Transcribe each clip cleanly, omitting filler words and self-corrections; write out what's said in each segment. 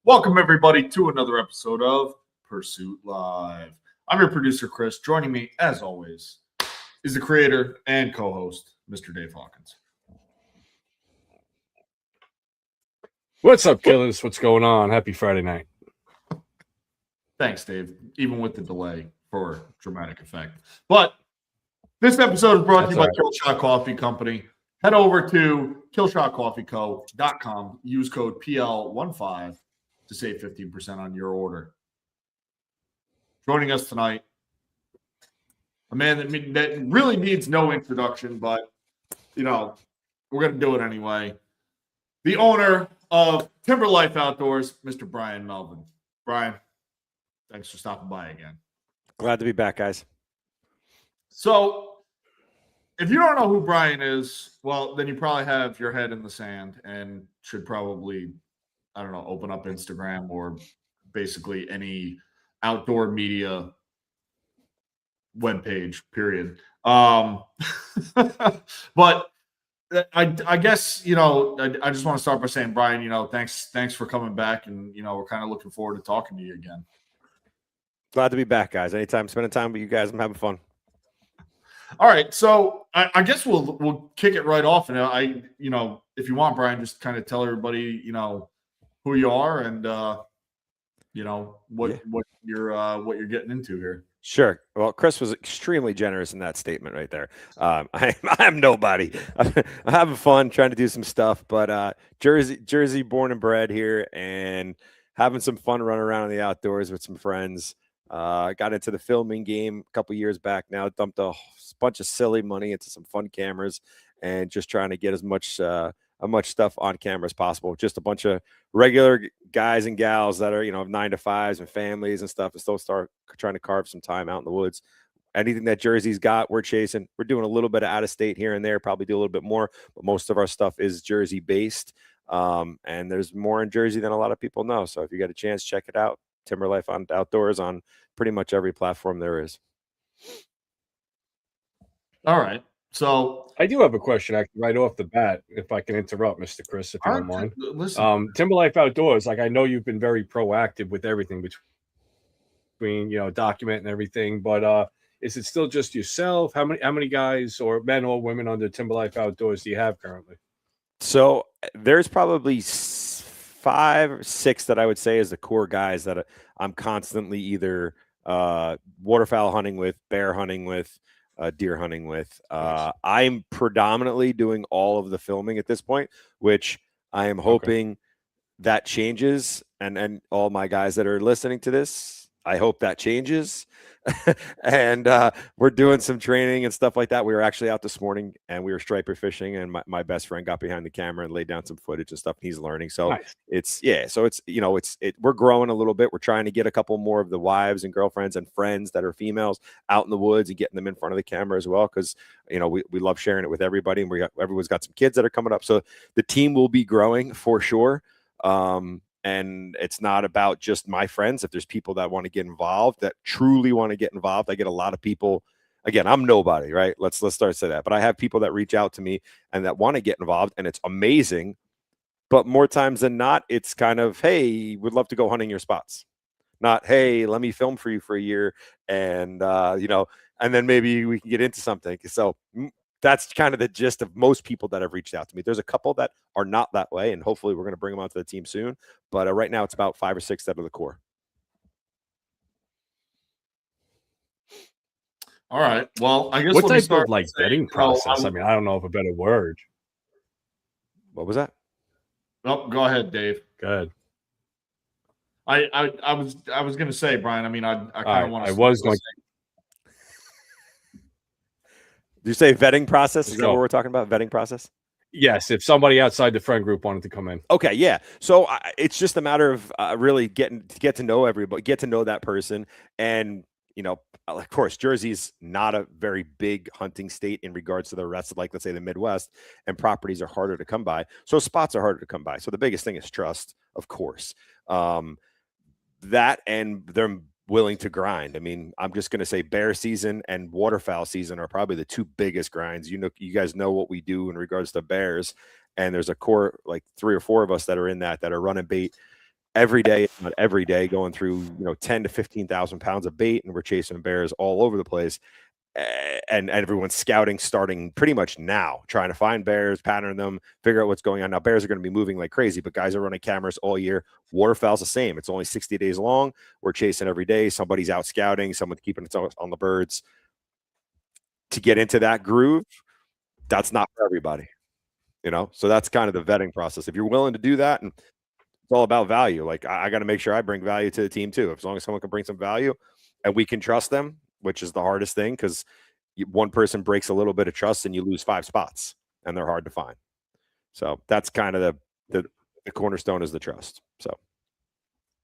Welcome, everybody, to another episode of Pursuit Live. I'm your producer, Chris. Joining me, as always, is the creator and co-host, Mr. Dave Hawkins. What's up, killers? What's going on? Happy Friday night. Thanks, Dave, even with the delay for dramatic effect. But this episode is brought to you by Killshot Coffee Company. Head over to killshotcoffeeco.com. Use code PL15 to save 15% on your order. Joining us tonight, a man that really needs no introduction, but, you know, we're going to do it anyway. The owner of Timber Life Outdoors, Mr. Brian Melvin. Brian, thanks for stopping by again. Glad to be back, guys. So, if you don't know who Brian is, well, then you probably have your head in the sand and should probably, I don't know, open up Instagram or basically any outdoor media webpage, period. But I guess, you know, I just want to start by saying, Brian, you know, thanks for coming back. And, you know, we're kind of looking forward to talking to you again. Glad to be back, guys. Anytime spending time with you guys, I'm having fun. All right. So I guess we'll kick it right off. And you know, if you want, Brian, just kind of tell everybody, you know, who you are and you know what you're getting into here. Sure. Well, Chris was extremely generous in that statement right there. I'm nobody. I'm having fun trying to do some stuff, but Jersey born and bred here, and having some fun running around in the outdoors with some friends. Got into the filming game a couple years back now. Dumped a bunch of silly money into some fun cameras, and just trying to get as much stuff on camera as possible. Just a bunch of regular guys and gals that are, you know, 9-to-5s and families and stuff, and still start trying to carve some time out in the woods. Anything that Jersey's got, we're chasing. We're doing a little bit of out of state here and there, probably do a little bit more, but most of our stuff is Jersey based. And there's more in Jersey than a lot of people know. So if you get a chance, check it out. Timber Life Outdoors on pretty much every platform there is. All right. So I do have a question actually right off the bat, if I can interrupt, Mr. Chris, if you don't mind. Listen. Timber Life Outdoors, like I know you've been very proactive with everything between you know, document and everything, but is it still just yourself? How many guys or men or women under Timber Life Outdoors do you have currently? So there's probably 5 or 6 that I would say is the core guys that I'm constantly either waterfowl hunting with, bear hunting with, deer hunting with. I'm predominantly doing all of the filming at this point, which I am hoping that changes. And all my guys that are listening to this, I hope that changes. And we're doing some training and stuff like that. We were actually out this morning and we were striper fishing, and my best friend got behind the camera and laid down some footage and stuff. And he's learning. So nice. So it's, you know, we're growing a little bit. We're trying to get a couple more of the wives and girlfriends and friends that are females out in the woods and getting them in front of the camera as well. Cause you know, we love sharing it with everybody, and everyone's got some kids that are coming up. So the team will be growing for sure. And it's not about just my friends. If there's people that want to get involved, that truly want to get involved, I get a lot of people. Again, I'm nobody, right? Let's start to say that. But I have people that reach out to me and that want to get involved, and it's amazing. But more times than not, it's kind of, hey, we'd love to go hunting your spots. Not, hey, let me film for you for a year, and you know, and then maybe we can get into something. So that's kind of the gist of most people that have reached out to me. There's a couple that are not that way, and hopefully we're going to bring them onto the team soon. But right now it's about 5 or 6 that are the core. All right. Well, I guess what type of like vetting process? I mean, I don't know of a better word. What was that? Oh, go ahead, Dave. Go ahead. I was going to say, Brian. I mean, I kind of want to. I was going. you say vetting process? Is Let's that go. what we're talking about? Vetting process? Yes, if somebody outside the friend group wanted to come in. Okay, yeah. So it's just a matter of really get to know everybody, get to know that person, and of course, Jersey's not a very big hunting state in regards to the rest of, like, let's say, the Midwest, and properties are harder to come by. So spots are harder to come by. So the biggest thing is trust, of course. That, and they're willing to grind. I mean, I'm just going to say bear season and waterfowl season are probably the two biggest grinds. You guys know what we do in regards to bears. And there's a core, like 3 or 4 of us that are in that are running bait every day, not every day, going through 10 to 15,000 pounds of bait, and we're chasing bears all over the place. And everyone's scouting starting pretty much now, trying to find bears, pattern them, figure out what's going on. Now, bears are going to be moving like crazy, but guys are running cameras all year. Waterfowl's the same. It's only 60 days long. We're chasing every day. Somebody's out scouting, someone's keeping it on the birds. To get into that groove, that's not for everybody. So that's kind of the vetting process. If you're willing to do that, and it's all about value. Like, I got to make sure I bring value to the team too. As long as someone can bring some value and we can trust them, which is the hardest thing, because one person breaks a little bit of trust and you lose 5 spots, and they're hard to find. So that's kind of the cornerstone, is the trust.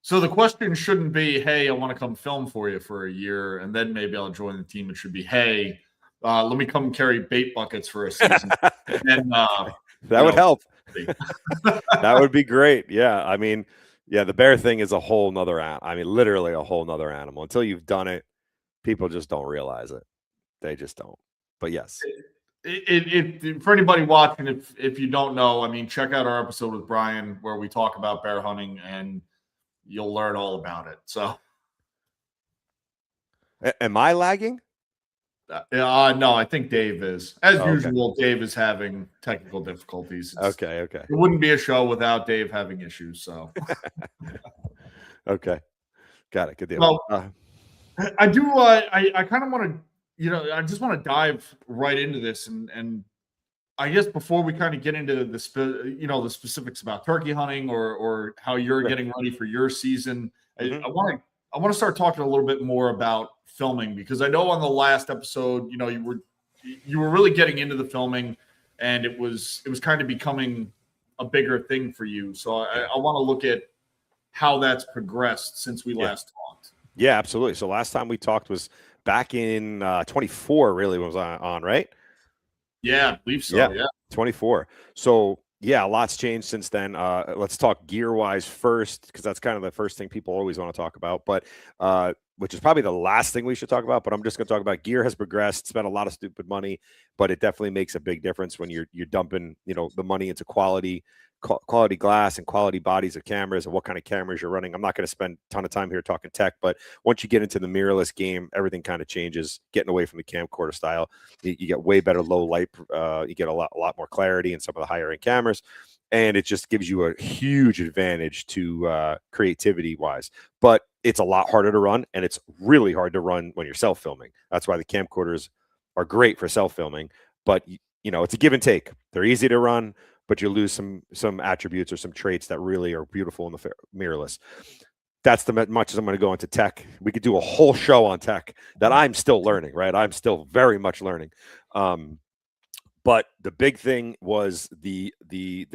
So the question shouldn't be, hey, I want to come film for you for a year, and then maybe I'll join the team. It should be, hey, let me come carry bait buckets for a season. And that would help. That would be great. Yeah. I mean, yeah, the bear thing is a whole nother, literally a whole nother animal. Until you've done it, people just don't realize it. They just don't. But yes. For anybody watching, if you don't know, I mean, check out our episode with Brian where we talk about bear hunting, and you'll learn all about it. So, am I lagging? No, I think Dave is. As usual, okay. Dave is having technical difficulties. Okay. It wouldn't be a show without Dave having issues. So, okay, got it. Good deal. Well, I do. I kind of want to, I just want to dive right into this, and I guess before we kind of get into the specifics about turkey hunting or how you're getting ready for your season, I want to start talking a little bit more about filming, because I know on the last episode, you were really getting into the filming, and it was kind of becoming a bigger thing for you. So I want to look at how that's progressed since we last talked. Yeah, absolutely. So last time we talked was back in 24, really, was on, right? Yeah, I believe so. Yeah. 24. So yeah, a lot's changed since then. Let's talk gear wise first, because that's kind of the first thing people always want to talk about, but which is probably the last thing we should talk about. But I'm just going to talk about gear has progressed, spent a lot of stupid money, but it definitely makes a big difference when you're dumping the money into quality glass and quality bodies of cameras and what kind of cameras you're running. I'm not going to spend a ton of time here talking tech, but once you get into the mirrorless game, everything kind of changes. Getting away from the camcorder style, you get way better low light. You get a lot more clarity in some of the higher end cameras, and it just gives you a huge advantage to creativity wise. But it's a lot harder to run, and it's really hard to run when you're self filming. That's why the camcorders are great for self filming, but it's a give and take. They're easy to run, but you lose some attributes or some traits that really are beautiful in the mirrorless. That's the much as I'm going to go into tech. We could do a whole show on tech that I'm still learning, right? I'm still very much learning. But the big thing was the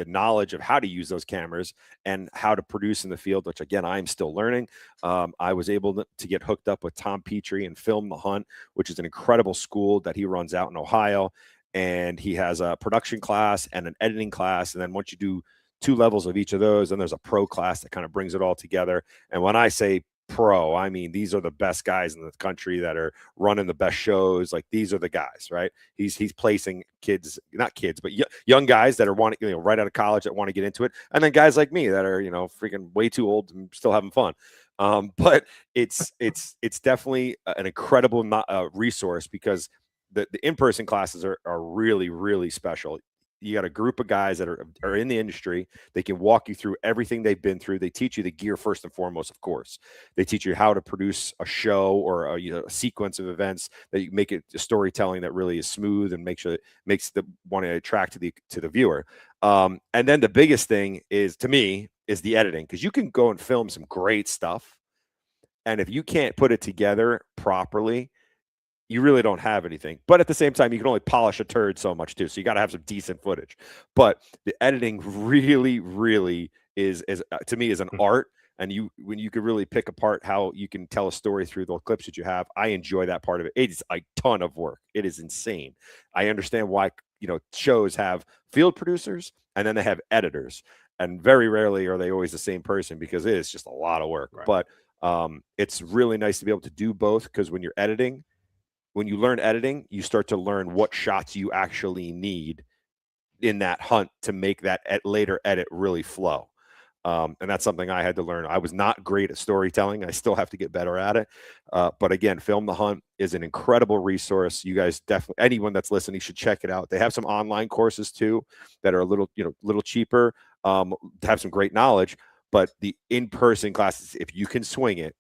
knowledge of how to use those cameras and how to produce in the field, which again, I'm still learning. I was able to get hooked up with Tom Petrie and Film the Hunt, which is an incredible school that he runs out in Ohio. And he has a production class and an editing class. And then once you do 2 levels of each of those, then there's a pro class that kind of brings it all together. And when I say pro, I mean, these are the best guys in the country that are running the best shows. Like, these are the guys, right? He's placing not kids, but young guys that are wanting, right out of college that want to get into it. And then guys like me that are, freaking way too old and still having fun. But it's definitely an incredible resource, because the in-person classes are really, really special. You got a group of guys that are in the industry. They can walk you through everything they've been through. They teach you the gear first and foremost, of course. They teach you how to produce a show or a sequence of events that you make it a storytelling that really is smooth and makes the want to attract to the viewer. And then the biggest thing is, to me, is the editing, because you can go and film some great stuff, and if you can't put it together properly, you really don't have anything. But at the same time, you can only polish a turd so much too. So you got to have some decent footage. But the editing really, really is to me is an art. And when you could really pick apart how you can tell a story through the clips that you have, I enjoy that part of it. It's a ton of work. It is insane. I understand why, shows have field producers and then they have editors. And very rarely are they always the same person because it is just a lot of work. Right. But it's really nice to be able to do both, because when you're editing, when you learn editing, you start to learn what shots you actually need in that hunt to make that later edit really flow. And that's something I had to learn. I was not great at storytelling. I still have to get better at it. But again, Film the Hunt is an incredible resource. You guys definitely, anyone that's listening should check it out. They have some online courses too that are a little cheaper, have some great knowledge, but the in-person classes, if you can swing it,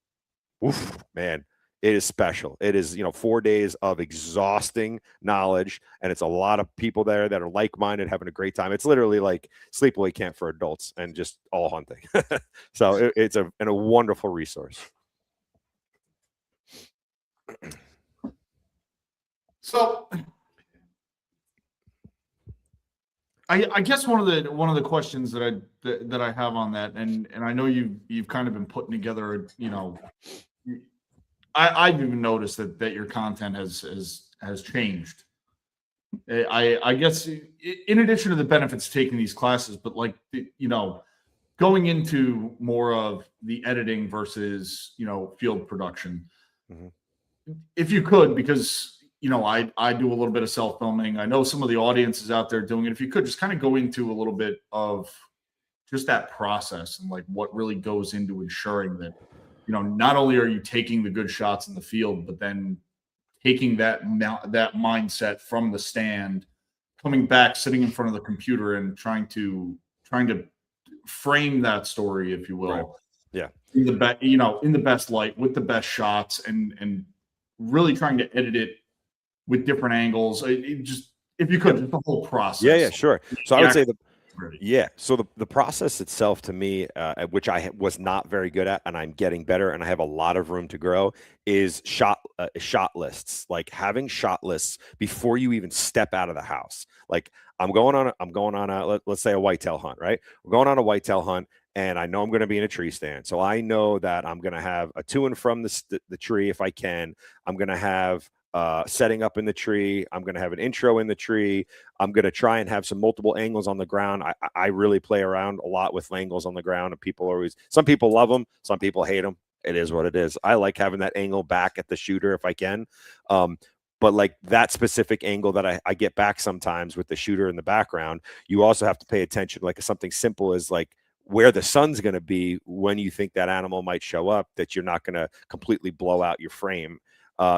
oof, man, it is special. It is, 4 days of exhausting knowledge, and it's a lot of people there that are like-minded, having a great time. It's literally like sleepaway camp for adults and just all hunting. So it's a wonderful resource. So I guess one of the questions that I have on that, and I know you've kind of been putting together, I've even noticed that your content has changed. I guess in addition to the benefits of taking these classes, but like going into more of the editing versus field production. Mm-hmm. If you could, because I do a little bit of self-filming. I know some of the audiences out there doing it. If you could just kind of go into a little bit of just that process and like what really goes into ensuring that, not only are you taking the good shots in the field, but then taking that mindset from the stand, coming back, sitting in front of the computer and trying to frame that story, if you will. Right. Yeah. In the best light with the best shots and really trying to edit it with different angles. If you could, just the whole process. Yeah, sure. So I would say Yeah. So the process itself, to me, which I was not very good at, and I'm getting better, and I have a lot of room to grow, is shot lists. Like having shot lists before you even step out of the house. Like I'm going on a let's say a whitetail hunt, right? We're going on a whitetail hunt, and I know I'm going to be in a tree stand, so I know that I'm going to have a to and from the tree if I can. I'm going to have setting up in the tree. I'm going to have an intro in the tree. I'm going to try and have some multiple angles on the ground. I really play around a lot with angles on the ground, and some people love them, some people hate them. It is what it is. I like having that angle back at the shooter if I can. But like that specific angle that I get back sometimes with the shooter in the background, you also have to pay attention. Like something simple as like where the sun's going to be when you think that animal might show up, that you're not going to completely blow out your frame.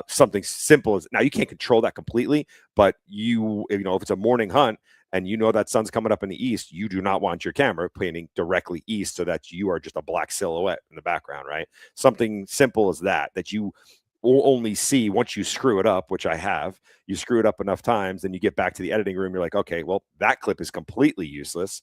Something simple as, now you can't control that completely, but if it's a morning hunt and that sun's coming up in the east, you do not want your camera pointing directly east so that you are just a black silhouette in the background, right? Something simple as that you will only see once you screw it up, which I have. You screw it up enough times, then you get back to the editing room, you're like, okay, well, that clip is completely useless.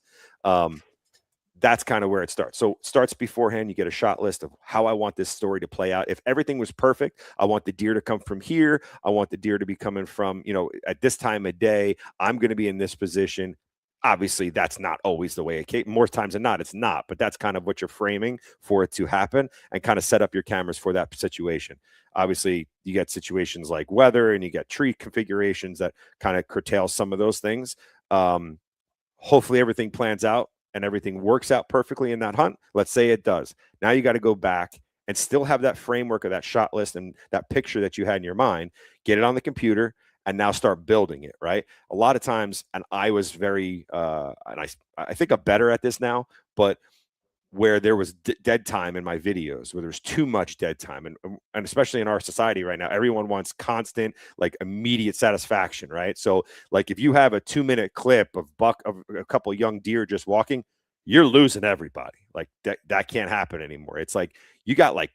That's kind of where it starts. So it starts beforehand. You get a shot list of how I want this story to play out. If everything was perfect, I want the deer to come from here. I want the deer to be coming from, at this time of day, I'm going to be in this position. Obviously, that's not always the way it came. More times than not, it's not. But that's kind of what you're framing for it to happen, and kind of set up your cameras for that situation. Obviously, you get situations like weather, and you get tree configurations that kind of curtail some of those things. Hopefully, everything plans out and everything works out perfectly in that hunt. Let's say it does. Now you got to go back and still have that framework of that shot list and that picture that you had in your mind, get it on the computer, and now start building it, right? A lot of times, and I was very, and I think I'm better at this now, but where there was dead time in my videos, where there's too much dead time, and especially in our society right now, everyone wants constant, like immediate satisfaction, right? So like if you have a 2-minute clip of a couple young deer just walking, you're losing everybody. Like that can't happen anymore. It's like you got like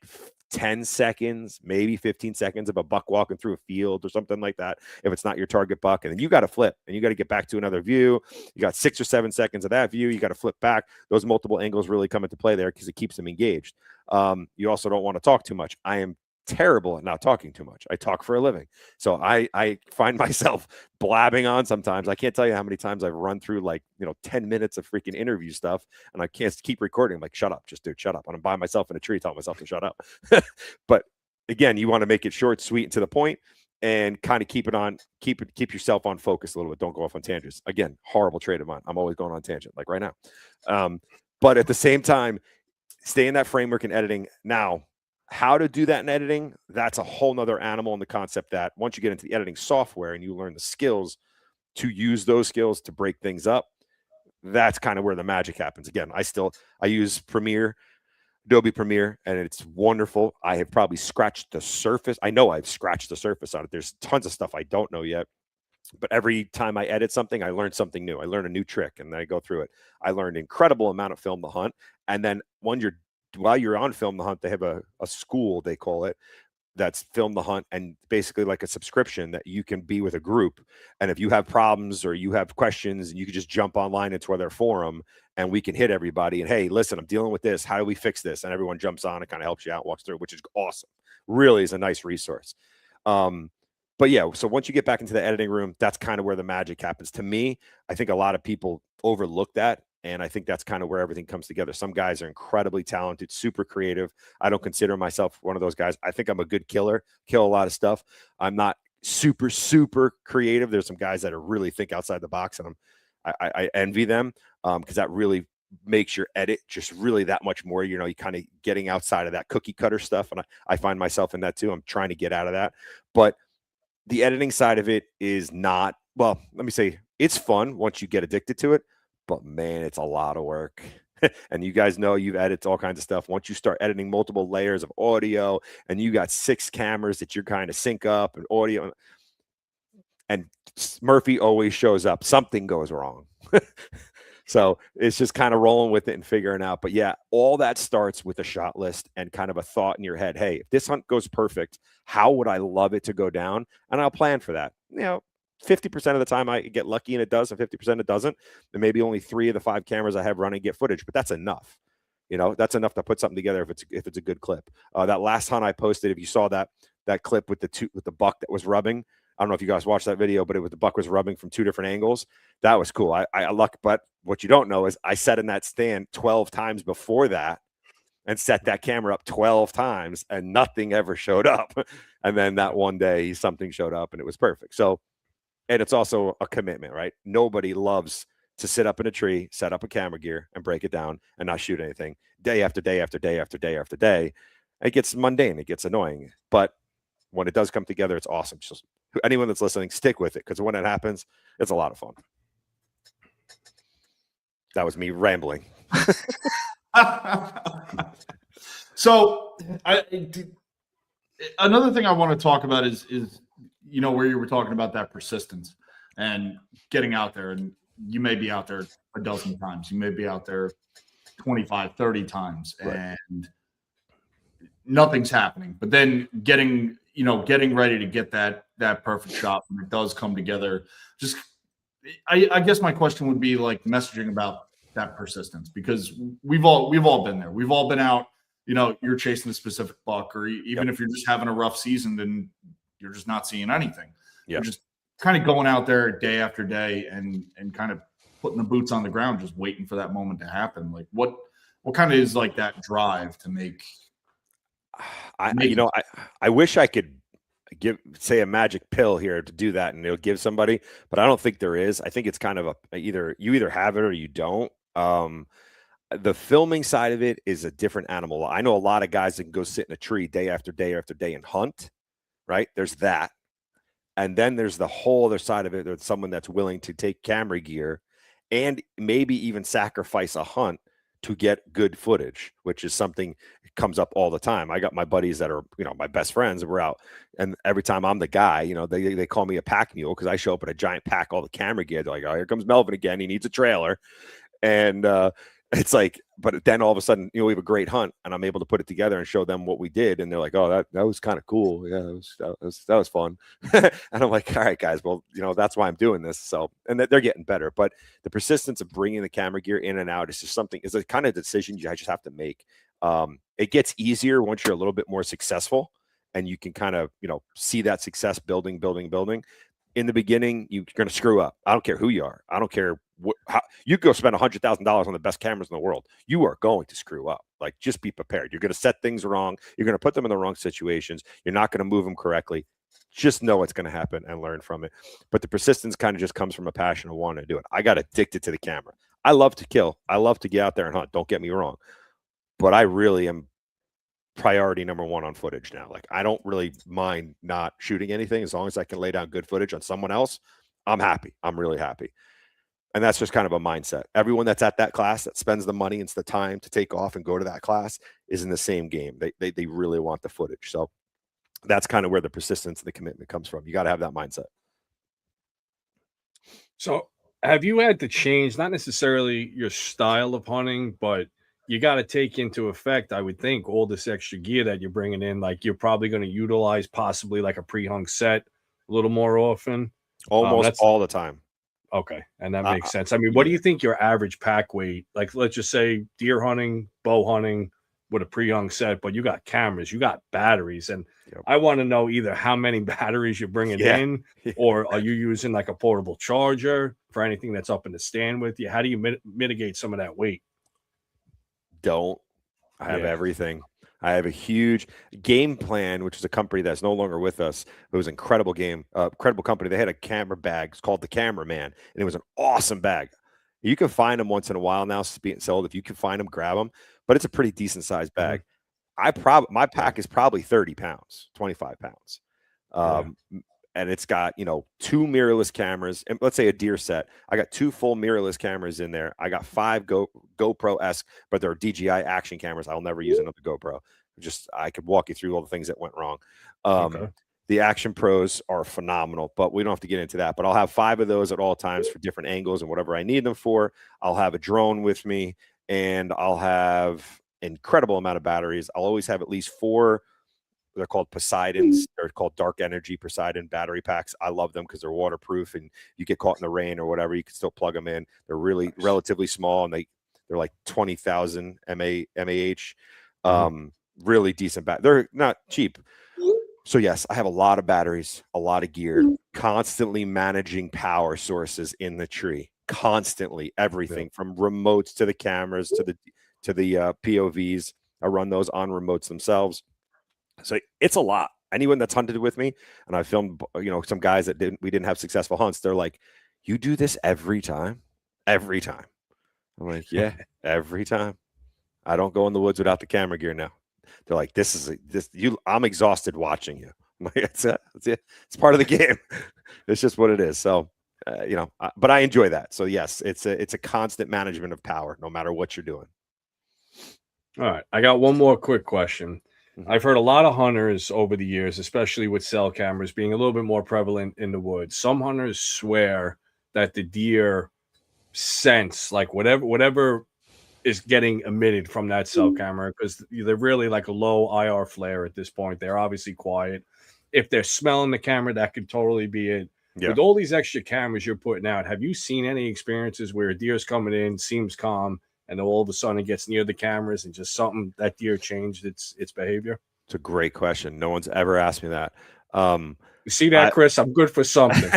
10 seconds, maybe 15 seconds of a buck walking through a field or something like that, if it's not your target buck, and then you got to flip and you got to get back to another view. You got 6 or 7 seconds of that view, you got to flip back. Those multiple angles really come into play there because it keeps them engaged. You also don't want to talk too much. I am terrible at not talking too much. I talk for a living. So I find myself blabbing on sometimes. I can't tell you how many times I've run through like, 10 minutes of freaking interview stuff and I can't keep recording. I'm like, shut up, just dude, shut up. And I'm by myself in a tree telling myself to shut up. But again, you want to make it short, sweet, and to the point, and kind of keep yourself on focus a little bit. Don't go off on tangents. Again, horrible trait of mine. I'm always going on tangent, like right now. But at the same time, stay in that framework in editing. Now, how to do that in editing, that's a whole nother animal in the concept that once you get into the editing software and you learn the skills to use those skills to break things up, that's kind of where the magic happens. Again, I use Adobe Premiere, and it's wonderful. I have probably scratched the surface. I know I've scratched the surface on it. There's tons of stuff I don't know yet. But every time I edit something, I learn something new. I learn a new trick, and then I go through it. I learned an incredible amount of Film the Hunt. And then while you're on Film the Hunt, they have a school, they call it, that's Film the Hunt, and basically like a subscription that you can be with a group. And if you have problems or you have questions, you can just jump online into their forum and we can hit everybody. And hey, listen, I'm dealing with this. How do we fix this? And everyone jumps on and kind of helps you out, walks through, which is awesome. Really is a nice resource. But yeah, so once you get back into the editing room, that's kind of where the magic happens. To me, I think a lot of people overlook that. And I think that's kind of where everything comes together. Some guys are incredibly talented, super creative. I don't consider myself one of those guys. I think I'm a good killer, kill a lot of stuff. I'm not super, super creative. There's some guys that are really think outside the box, and I envy them because that really makes your edit just really that much more, you kind of getting outside of that cookie cutter stuff. And I find myself in that too. I'm trying to get out of that. But the editing side of it is not, well, let me say it's fun once you get addicted to it, but man, it's a lot of work. And you guys know you've edited all kinds of stuff. Once you start editing multiple layers of audio and you got 6 cameras that you're kind of sync up and audio, and Murphy always shows up, something goes wrong. So it's just kind of rolling with it and figuring out. But yeah, all that starts with a shot list and kind of a thought in your head. Hey, if this hunt goes perfect, how would I love it to go down? And I'll plan for that. 50% of the time I get lucky and it does, and 50% it doesn't. And maybe only 3 of the 5 cameras I have running get footage, but that's enough. That's enough to put something together if it's a good clip. That last hunt I posted, if you saw that clip with the buck that was rubbing, I don't know if you guys watched that video, but the buck was rubbing from 2 different angles. That was cool. I luck, but what you don't know is I sat in that stand 12 times before that and set that camera up 12 times and nothing ever showed up. And then that one day something showed up and it was perfect. So, and it's also a commitment, right? Nobody loves to sit up in a tree, set up a camera gear and break it down and not shoot anything day after day after day after day after day. It gets mundane. It gets annoying, but when it does come together, it's awesome. Just anyone that's listening, stick with it, because when it happens, it's a lot of fun. That was me rambling. So another thing I want to talk about is where you were talking about that persistence and getting out there. And you may be out there a dozen times. You may be out there 25, 30 times, right, and nothing's happening. But then getting ready to get that perfect shot when it does come together. Just, I guess my question would be like messaging about that persistence, because we've all been there. We've all been out, you're chasing a specific buck, or even if you're just having a rough season, then you're just not seeing anything. You're just kind of going out there day after day and kind of putting the boots on the ground, just waiting for that moment to happen. Like what kind of is like that drive to make? I wish I could say a magic pill here to do that and it'll give somebody, but I don't think there is. I think it's kind of you either have it or you don't. The filming side of it is a different animal. I know a lot of guys that can go sit in a tree day after day after day and hunt, right? There's that. And then there's the whole other side of it. There's someone that's willing to take camera gear and maybe even sacrifice a hunt to get good footage, which is something that comes up all the time. I got my buddies that are, my best friends, and we're out. And every time I'm the guy, they call me a pack mule because I show up in a giant pack, all the camera gear. They're like, oh, here comes Melvin again. He needs a trailer. And it's like, but then all of a sudden, we have a great hunt and I'm able to put it together and show them what we did. And they're like, oh, that was kind of cool. Yeah, that was fun. And I'm like, all right, guys, well, that's why I'm doing this. So, and they're getting better. But the persistence of bringing the camera gear in and out is just something, is a kind of decision you just have to make. It gets easier once you're a little bit more successful and you can kind of, see that success building. In the beginning, you're going to screw up. I don't care who you are. I don't care how you go spend $100,000 on the best cameras in the world. You are going to screw up. Like, just be prepared. You're going to set things wrong. You're going to put them in the wrong situations. You're not going to move them correctly. Just know it's going to happen and learn from it. But the persistence kind of just comes from a passion of wanting to do it. I got addicted to the camera. I love to kill. I love to get out there and hunt. Don't get me wrong. But I really am priority number one on footage now. Like, I don't really mind not shooting anything as long as I can lay down good footage on someone else. I'm happy. I'm really happy. And that's just kind of a mindset. Everyone that's at that class that spends the money and the time to take off and go to that class is in the same game. They really want the footage. So that's kind of where the persistence and the commitment comes from. You got to have that mindset. So have you had to change, not necessarily your style of hunting, but you got to take into effect, I would think, all this extra gear that you're bringing in. Like, you're probably going to utilize possibly like a pre-hung set a little more often. Almost all the time. Okay. And that makes sense. I mean, what do you think your average pack weight, like, let's just say deer hunting, bow hunting with a pre-hung set, but you got cameras, you got batteries. And I want to know either how many batteries you're bringing in, or are you using like a portable charger for anything that's up in the stand with you? How do you mitigate some of that weight? I have everything. I have a huge Game Plan, which is a company that's no longer with us. It was an incredible company. They had a camera bag. It's called the Cameraman, and it was an awesome bag. You can find them once in a while now, being sold. If you can find them, grab them. But it's a pretty decent sized bag. My pack is probably 30 pounds, 25 pounds. And it's got, 2 mirrorless cameras, and let's say a deer set. I got 2 full mirrorless cameras in there. I got 5 GoPro-esque, but they're DJI action cameras. I'll never use another GoPro. I could walk you through all the things that went wrong. The Action Pros are phenomenal, but we don't have to get into that. But I'll have 5 of those at all times for different angles and whatever I need them for. I'll have a drone with me, and I'll have incredible amount of batteries. I'll always have at least 4. They're called Poseidons. They're called Dark Energy Poseidon battery packs. I love them because they're waterproof, and you get caught in the rain or whatever, you can still plug them in. They're really relatively small, and they're like 20,000 mAh. Really decent they're not cheap. So yes, I have a lot of batteries, a lot of gear, constantly managing power sources in the tree, constantly everything from remotes to the cameras to the POVs. I run those on remotes themselves. So it's a lot. Anyone that's hunted with me, and I filmed, some guys that we didn't have successful hunts, they're like, "You do this every time?" Every time. I'm like, "Yeah, every time. I don't go in the woods without the camera gear now." They're like, I'm exhausted watching you. I'm like, that's it. It's part of the game. It's just what it is. So, but I enjoy that. So yes, it's a constant management of power, no matter what you're doing. All right. I got one more quick question. I've heard a lot of hunters over the years, especially with cell cameras being a little bit more prevalent in the woods. Some hunters swear that the deer sense like whatever is getting emitted from that cell camera, because they're really like a low IR flare at this point. They're obviously quiet. If they're smelling the camera, that could totally be it. Yeah. With all these extra cameras you're putting out, have you seen any experiences where a deer's coming in, seems calm, and then all of a sudden it gets near the cameras and just something, that deer changed its behavior? It's a great question. No one's ever asked me that. You see that, Chris? I'm good for something.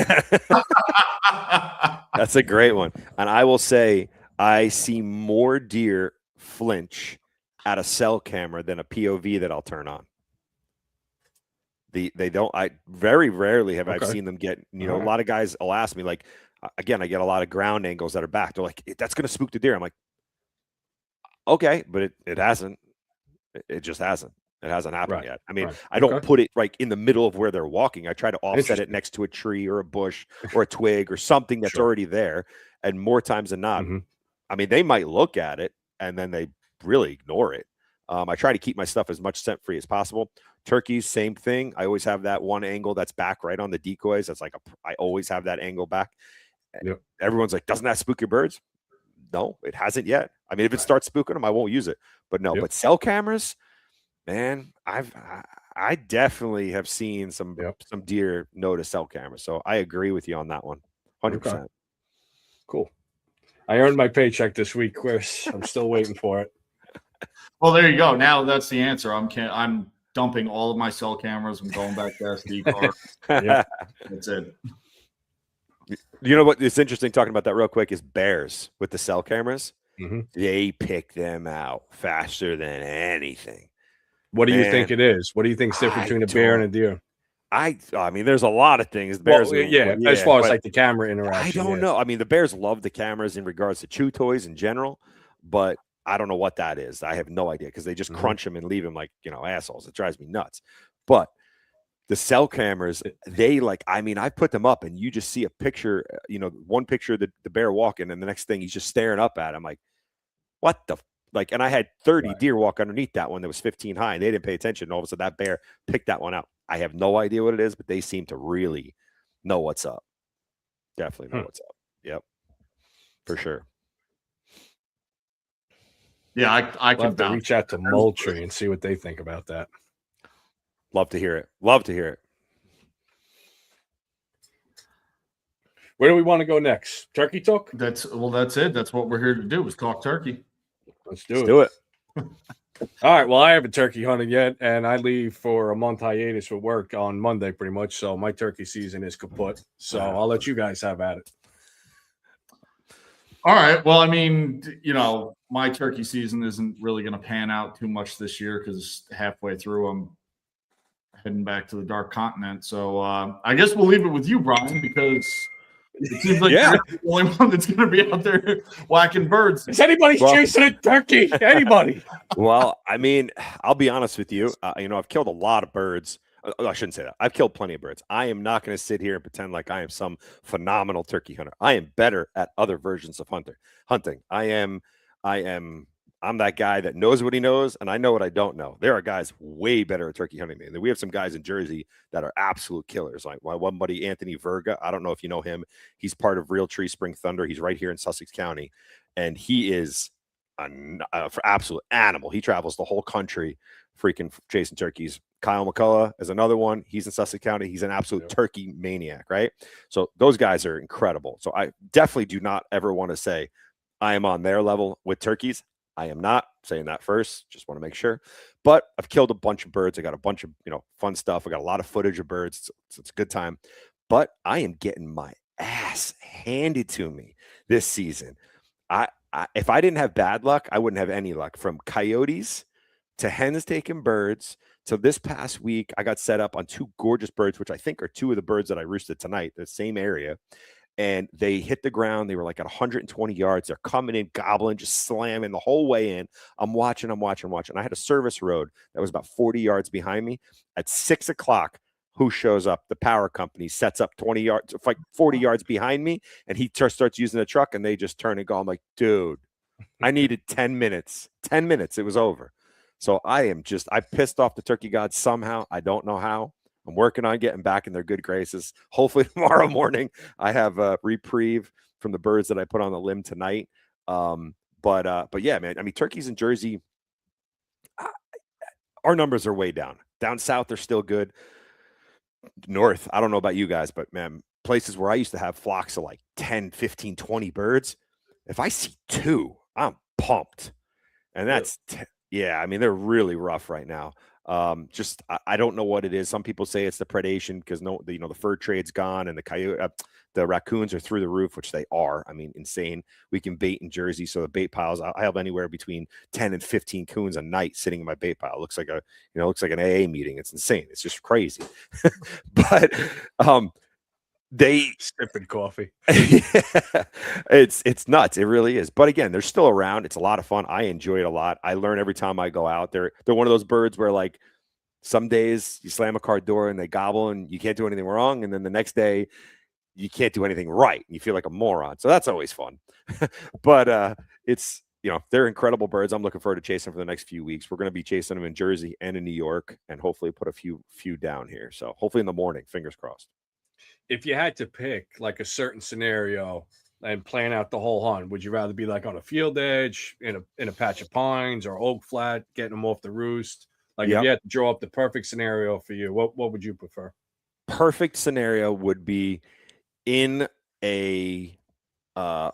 That's a great one. And I will say, I see more deer flinch at a cell camera than a POV that I'll turn on. I very rarely have I've seen them get, a lot of guys will ask me, like, again, I get a lot of ground angles that are back. They're like, "That's going to spook the deer." I'm like, okay, but it hasn't. It just hasn't. It hasn't happened yet. I mean, I don't put it like in the middle of where they're walking. I try to offset it next to a tree or a bush or a twig or something that's already there. And more times than not, I mean, they might look at it and then they really ignore it. I try to keep my stuff as much scent free as possible. Turkeys, same thing. I always have that one angle that's back right on the decoys. That's like I always have that angle back. Yep. Everyone's like, "Doesn't that spook your birds?" No, it hasn't yet. I mean, if it starts spooking them, I won't use it. But no, but cell cameras, man, I definitely have seen some deer notice cell cameras. So I agree with you on that one, 100%. Cool. I earned my paycheck this week, Chris. I'm still waiting for it. Well, there you go. Now that's the answer. I'm done dumping all of my cell cameras. I'm going back to SD card. Yep. That's it. You know what? It's interesting talking about that real quick is bears with the cell cameras. Mm-hmm. They pick them out faster than anything. What do you Man, think it is? What do you think's different between a bear and a deer? I mean, there's a lot of things. The bears, as far as like the camera interaction. I don't know. I mean, the bears love the cameras in regards to chew toys in general, but I don't know what that is. I have no idea because they just crunch them and leave them like, assholes. It drives me nuts. But the cell cameras, they I put them up and you just see a picture, one picture of the bear walking and the next thing he's just staring up at him like, what the and I had 30 deer walk underneath that one that was 15 high and they didn't pay attention. And all of a sudden that bear picked that one out. I have no idea what it is, but they seem to really know what's up. Definitely know what's up. Yep. For sure. Yeah, I can have to reach out to Moultrie and see what they think about that. Love to hear it. Love to hear it. Where do we want to go next? Turkey talk? That's it. That's what we're here to do is talk turkey. Let's do it. All right. Well, I haven't turkey hunted yet, and I leave for a month hiatus for work on Monday pretty much. So my turkey season is kaput. So I'll let you guys have at it. All right. Well, I mean, my turkey season isn't really going to pan out too much this year because halfway through I'm heading back to the Dark Continent. So I guess we'll leave it with you, Brian, because it seems like you're the only one that's going to be out there whacking birds. Is anybody chasing a turkey? Anybody? Well, I mean, I'll be honest with you. I've killed a lot of birds. I shouldn't say that. I've killed plenty of birds. I am not going to sit here and pretend like I am some phenomenal turkey hunter. I am better at other versions of hunting. I'm that guy that knows what he knows, and I know what I don't know. There are guys way better at turkey hunting than me. We have some guys in Jersey that are absolute killers. Like my one buddy, Anthony Verga. I don't know if you know him. He's part of Real Tree Spring Thunder. He's right here in Sussex County, and he is an absolute animal. He travels the whole country freaking chasing turkeys. Kyle McCullough is another one. He's in Sussex County. He's an absolute turkey maniac, right? So those guys are incredible. So I definitely do not ever want to say I am on their level with turkeys. I am not saying that first. Just want to make sure. But I've killed a bunch of birds. I got a bunch of fun stuff. I got a lot of footage of birds. It's a good time. But I am getting my ass handed to me this season. If I didn't have bad luck, I wouldn't have any luck. From coyotes to hens taking birds. So this past week, I got set up on two gorgeous birds, which I think are two of the birds that I roosted tonight, the same area. And they hit the ground. They were like at 120 yards. They're coming in, gobbling, just slamming the whole way in. I'm watching. I had a service road that was about 40 yards behind me. At 6 o'clock, who shows up? The power company sets up 20 yards, like 40 yards behind me. And he starts using the truck and they just turn and go. I'm like, dude, I needed 10 minutes. 10 minutes. It was over. So I pissed off the turkey gods somehow. I don't know how. I'm working on getting back in their good graces. Hopefully tomorrow morning I have a reprieve from the birds that I put on the limb tonight. But yeah, man, I mean, turkeys in Jersey, our numbers are way down. Down south, they're still good. North, I don't know about you guys, but man, places where I used to have flocks of like 10, 15, 20 birds, if I see two, I'm pumped. And that's, I mean, they're really rough right now. I don't know what it is. Some people say it's the predation because the fur trade's gone and the raccoons are through the roof, which they are. I mean, insane. We can bait in Jersey, so the bait piles. I have anywhere between 10 and 15 coons a night sitting in my bait pile. It looks like an AA meeting. It's insane. It's just crazy. But they sipping coffee. It's nuts. It really is. But again, they're still around. It's a lot of fun. I enjoy it a lot. I learn every time I go out. They're one of those birds where like some days you slam a car door and they gobble and you can't do anything wrong, and then the next day you can't do anything right and you feel like a moron. So that's always fun. But it's they're incredible birds. I'm looking forward to chasing them for the next few weeks. We're going to be chasing them in Jersey and in New York, and hopefully put a few down here. So hopefully in the morning, fingers crossed. If you had to pick like a certain scenario and plan out the whole hunt, would you rather be like on a field edge in a patch of pines or oak flat, getting them off the roost? Like if you had to draw up the perfect scenario for you, what would you prefer? Perfect scenario would be in a on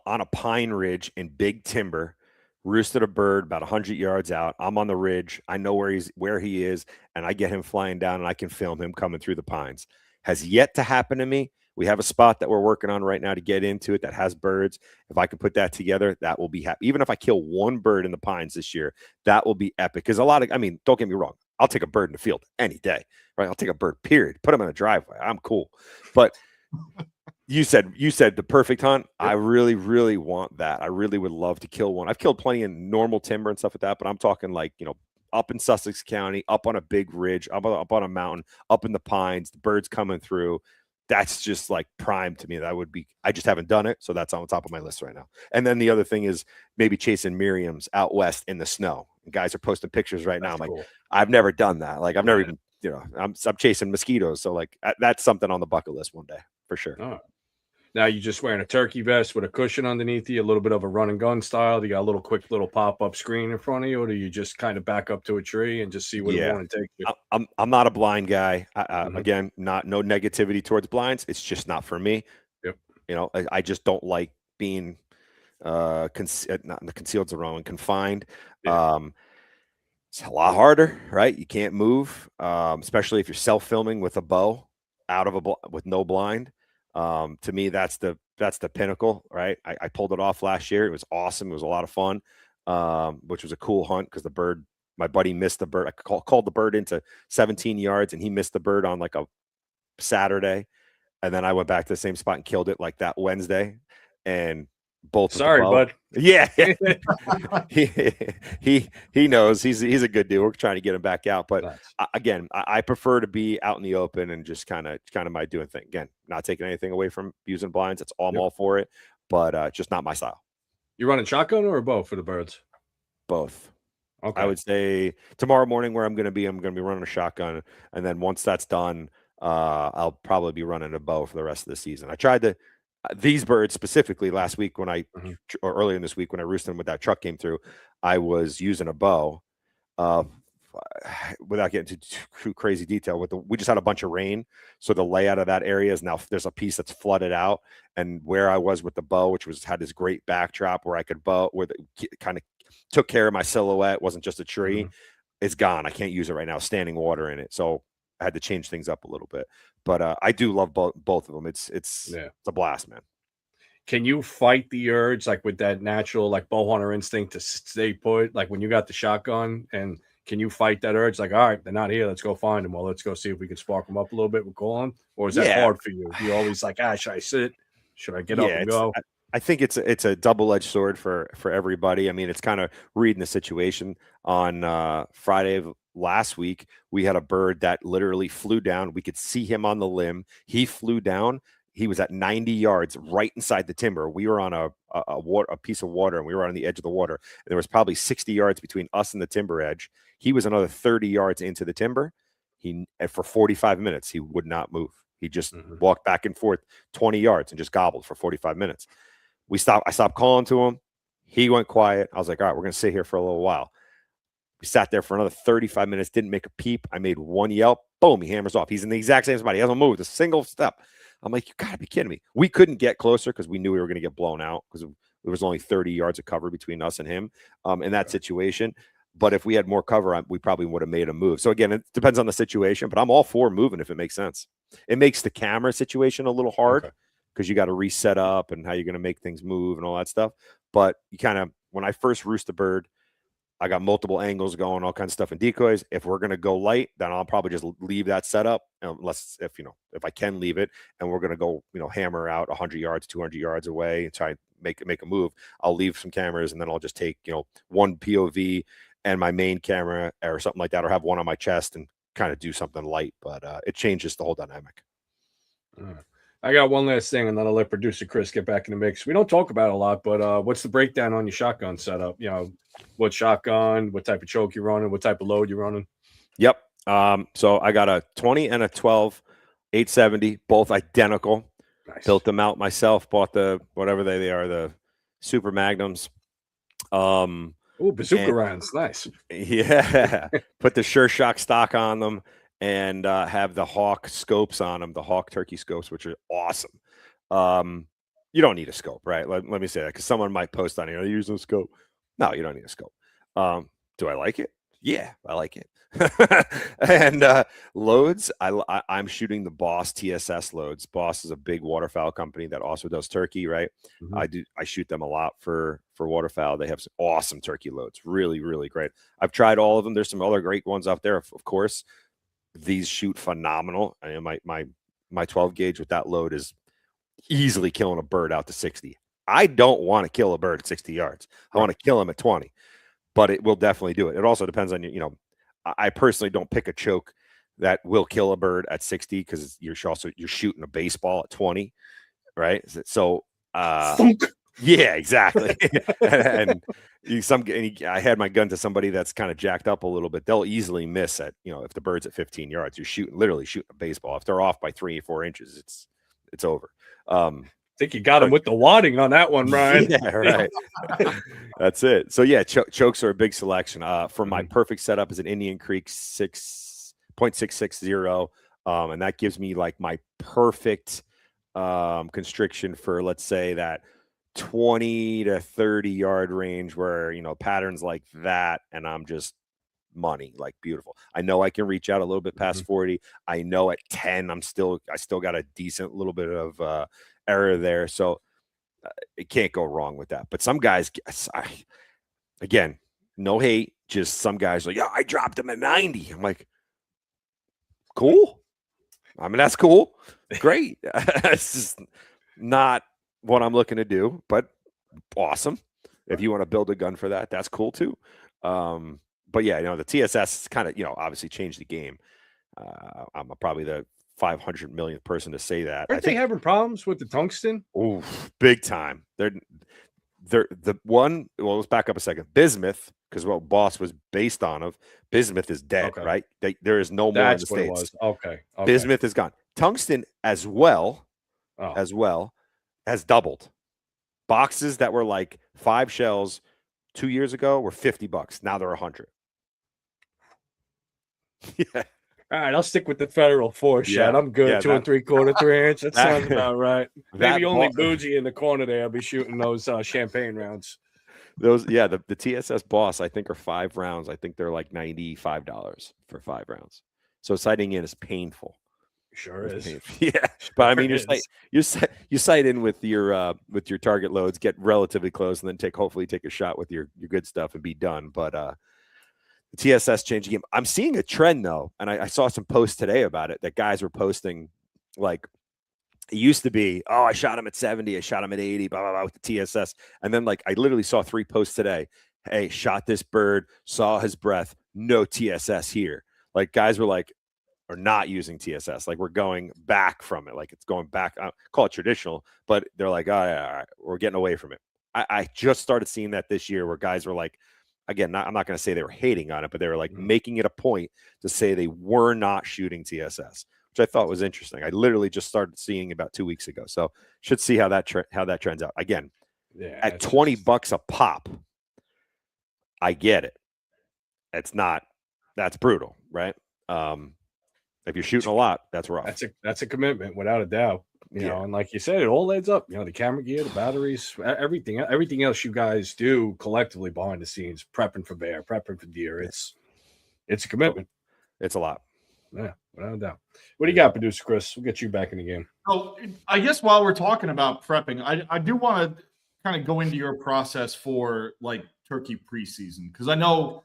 a pine ridge in big timber, roosted a bird about 100 yards out. I'm on the ridge. I know where he is, and I get him flying down, and I can film him coming through the pines. Has yet to happen to me. We have a spot that we're working on right now to get into it that has birds. If I can put that together, that will be happy. Even if I kill one bird in the pines this year, that will be epic. Because don't get me wrong. I'll take a bird in the field any day, right? I'll take a bird, period. Put them in a driveway. I'm cool. But you said the perfect hunt. Yep. I really, really want that. I really would love to kill one. I've killed plenty in normal timber and stuff like that, but I'm talking like, up in Sussex County, up on a big ridge, up on a mountain, up in the pines, the birds coming through. That's just like prime to me. That would be, I just haven't done it. So that's on top of my list right now. And then the other thing is maybe chasing Miriam's out west in the snow. And guys are posting pictures right now. I'm cool. Like, I've never done that. Like, I've never even, I'm chasing mosquitoes. So like, that's something on the bucket list one day for sure. Oh. Now you're just wearing a turkey vest with a cushion underneath you, a little bit of a run and gun style. Do you got a little quick little pop-up screen in front of you, or do you just kind of back up to a tree and just see what it want to take you? I'm not a blind guy. Again, no negativity towards blinds. It's just not for me. Yep. I just don't like being concealed wrong, confined. Yeah. It's a lot harder, right? You can't move, especially if you're self-filming with a bow with no blind. To me, that's the pinnacle, right? I pulled it off last year. It was awesome. It was a lot of fun, which was a cool hunt because my buddy missed the bird. I called the bird into 17 yards and he missed the bird on like a Saturday. And then I went back to the same spot and killed it like that Wednesday. And both. Sorry, bud. Yeah. he knows he's a good dude. We're trying to get him back out. But again, I prefer to be out in the open and just kind of my doing thing. Again, not taking anything away from using blinds. It's all I'm all for it, but just not my style. You running shotgun or a bow for the birds? Both. Okay. I would say tomorrow morning where I'm going to be running a shotgun. And then once that's done, I'll probably be running a bow for the rest of the season. I tried these birds specifically last week or earlier in this week when I roosted them with that truck came through, I was using a bow. Without getting too crazy detail, we just had a bunch of rain, so the layout of that area is now there's a piece that's flooded out, and where I was with the bow, which had this great backdrop where I could bow, where it kind of took care of my silhouette, wasn't just a tree, it's gone. I can't use it right now, standing water in it, so I had to change things up a little bit. But I do love both of them. It's a blast, man. Can you fight the urge like with that natural like bow hunter instinct to stay put, like when you got the shotgun, and can you fight that urge? Like, all right, they're not here. Let's go find them. Well, let's go see if we can spark them up a little bit with calling. Or is that hard for you? You always like, should I sit? Should I get up and go? I think it's a double-edged sword for everybody. I mean, it's kind of reading the situation. On Friday of last week, we had a bird that literally flew down. We could see him on the limb. He flew down. He was at 90 yards right inside the timber. We were on a piece of water, and we were on the edge of the water. And there was probably 60 yards between us and the timber edge. He was another 30 yards into the timber. For 45 minutes, he would not move. He just walked back and forth 20 yards and just gobbled for 45 minutes. I stopped calling to him. He went quiet. I was like, all right, we're going to sit here for a little while. We sat there for another 35 minutes, didn't make a peep. I made one yelp. Boom, he hammers off. He's in the exact same spot. He hasn't moved a single step. I'm like, you got to be kidding me. We couldn't get closer because we knew we were going to get blown out because there was only 30 yards of cover between us and him in that situation. But if we had more cover, we probably would have made a move. So again, it depends on the situation, but I'm all for moving if it makes sense. It makes the camera situation a little hard because you got to reset up and how you're going to make things move and all that stuff. But you kind of, when I first roost a bird, I got multiple angles going, all kinds of stuff and decoys. If we're going to go light, then I'll probably just leave that setup unless if I can leave it and we're going to go, hammer out 100 yards, 200 yards away and try and make a move. I'll leave some cameras and then I'll just take, one POV and my main camera or something like that, or have one on my chest and kind of do something light, but it changes the whole dynamic. I got one last thing, and then I'll let producer Chris get back in the mix. We don't talk about it a lot, but what's the breakdown on your shotgun setup? What shotgun, what type of choke you're running, what type of load you're running? Yep. So I got a 20 and a 12 870, both identical. Nice. Built them out myself, bought the whatever they are, the Super Magnums. Bazooka rounds, nice. Yeah. Put the Sure Shock stock on them and have the Hawk scopes on them, the Hawk turkey scopes, which are awesome. You don't need a scope, right? Let me say that because someone might post on here, they're using a scope. No, you don't need a scope. Do I like it? Yeah, I like it. And loads, I'm shooting the Boss TSS loads. Boss is a big waterfowl company that also does turkey, right? Mhm. I shoot them a lot for waterfowl. They have some awesome turkey loads, really, really great. I've tried all of them. There's some other great ones out there, of course. These shoot phenomenal. I mean, my 12 gauge with that load is easily killing a bird out to 60. I don't want to kill a bird at 60 yards. I want to kill him at 20, but it will definitely do it. It also depends on you know. I personally don't pick a choke that will kill a bird at 60 because you're shooting a baseball at 20, right? So yeah, exactly. and I had my gun to somebody that's kind of jacked up a little bit. They'll easily miss at, you know, if the bird's at 15 yards, you're literally shooting a baseball. If they're off by 3 or 4 inches, it's over. I think you got him with the wadding on that one, Ryan. Yeah, right. That's it. So yeah, chokes are a big selection. For my perfect setup is an Indian Creek 6.660, and that gives me like my perfect constriction for, let's say, that 20 to 30 yard range where, you know, patterns like that, and I'm just money, like beautiful. I know I can reach out a little bit past 40. I know at 10 I still got a decent little bit of error there, so it can't go wrong with that. But some guys, again, no hate, just some guys are like, yeah, I dropped him at 90. I'm like, cool. I mean, that's cool. Great. It's just not what I'm looking to do, but awesome. If you want to build a gun for that, that's cool too. But yeah, you know, the TSS kind of, you know, obviously changed the game. I'm probably the 500 millionth person to say that. Aren't they having problems with the tungsten? Oh, big time. They're the one. Well, let's back up a second. Bismuth, because what Boss was based on bismuth is dead, right? There is no more in the States. It was. Okay. Bismuth is gone. Tungsten as well has doubled. Boxes that were like 5 shells 2 years ago were $50. Now they're 100. Yeah. All right, I'll stick with the Federal 4 shot. I'm good. Yeah, 2 3/4, 3 inch. That sounds about right. Maybe only Bougie in the corner there. I'll be shooting those champagne rounds. Those, the TSS Boss, I think, are 5 rounds. I think they're like $95 for 5 rounds. So sighting in is painful. Sure is. Yeah, but I mean, you sight in with your target loads, get relatively close, and then hopefully take a shot with your good stuff and be done. But the TSS changed the game. I'm seeing a trend though, and I saw some posts today about it that guys were posting. Like, it used to be, oh, I shot him at 70, I shot him at 80, blah blah blah with the TSS, and then like I literally saw 3 posts today. Hey, shot this bird, saw his breath, no TSS here. Like, guys were like, are not using TSS. Like, we're going back from it. Like, it's going back. I call it traditional, but they're like, all right, we're getting away from it. I just started seeing that this year where guys were like, again, I'm not going to say they were hating on it, but they were like making it a point to say they were not shooting TSS, which I thought was interesting. I literally just started seeing about 2 weeks ago. So should see how that trends out. Again, at $20 a pop, I get it. That's brutal, right? If you're shooting a lot, that's rough. That's a commitment without a doubt. You know, and like you said, it all adds up. You know, the camera gear, the batteries, everything else you guys do collectively behind the scenes, prepping for bear, prepping for deer. It's a commitment. It's a lot. Yeah, without a doubt. What do you got, producer Chris? We'll get you back in the game. So I guess while we're talking about prepping, I do want to kind of go into your process for like turkey preseason, because I know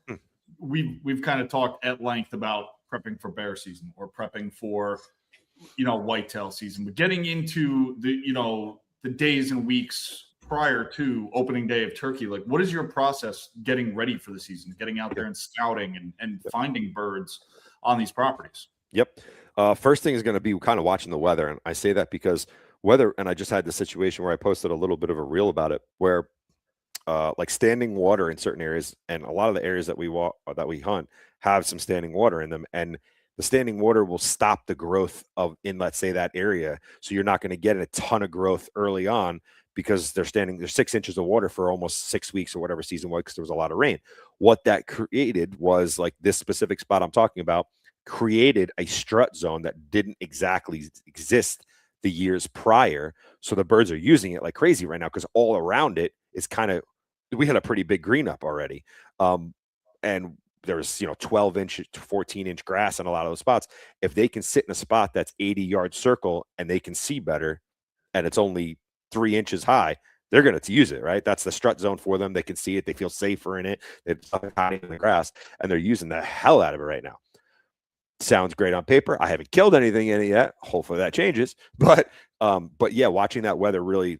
we've kind of talked at length about prepping for bear season or prepping for, you know, whitetail season, but getting into the, you know, the days and weeks prior to opening day of turkey, like, what is your process getting ready for the season, getting out there and scouting and finding birds on these properties? Yep. First thing is going to be kind of watching the weather. And I say that because weather, and I just had the situation where I posted a little bit of a reel about it, where like standing water in certain areas, and a lot of the areas that we hunt have some standing water in them, and the standing water will stop the growth in, let's say, that area. So you're not going to get a ton of growth early on because there's 6 inches of water for almost 6 weeks or whatever season was, because there was a lot of rain. What that created was, like, this specific spot I'm talking about created a strut zone that didn't exactly exist the years prior. So the birds are using it like crazy right now because all around it is kind of we had a pretty big green up already. And there was, 12-inch to 14-inch grass in a lot of those spots. If they can sit in a spot that's 80-yard circle and they can see better and it's only 3 inches high, they're going to use it, right? That's the strut zone for them. They can see it. They feel safer in it. They're hiding in the grass, and they're using the hell out of it right now. Sounds great on paper. I haven't killed anything in it yet. Hopefully that changes. But yeah, watching that weather really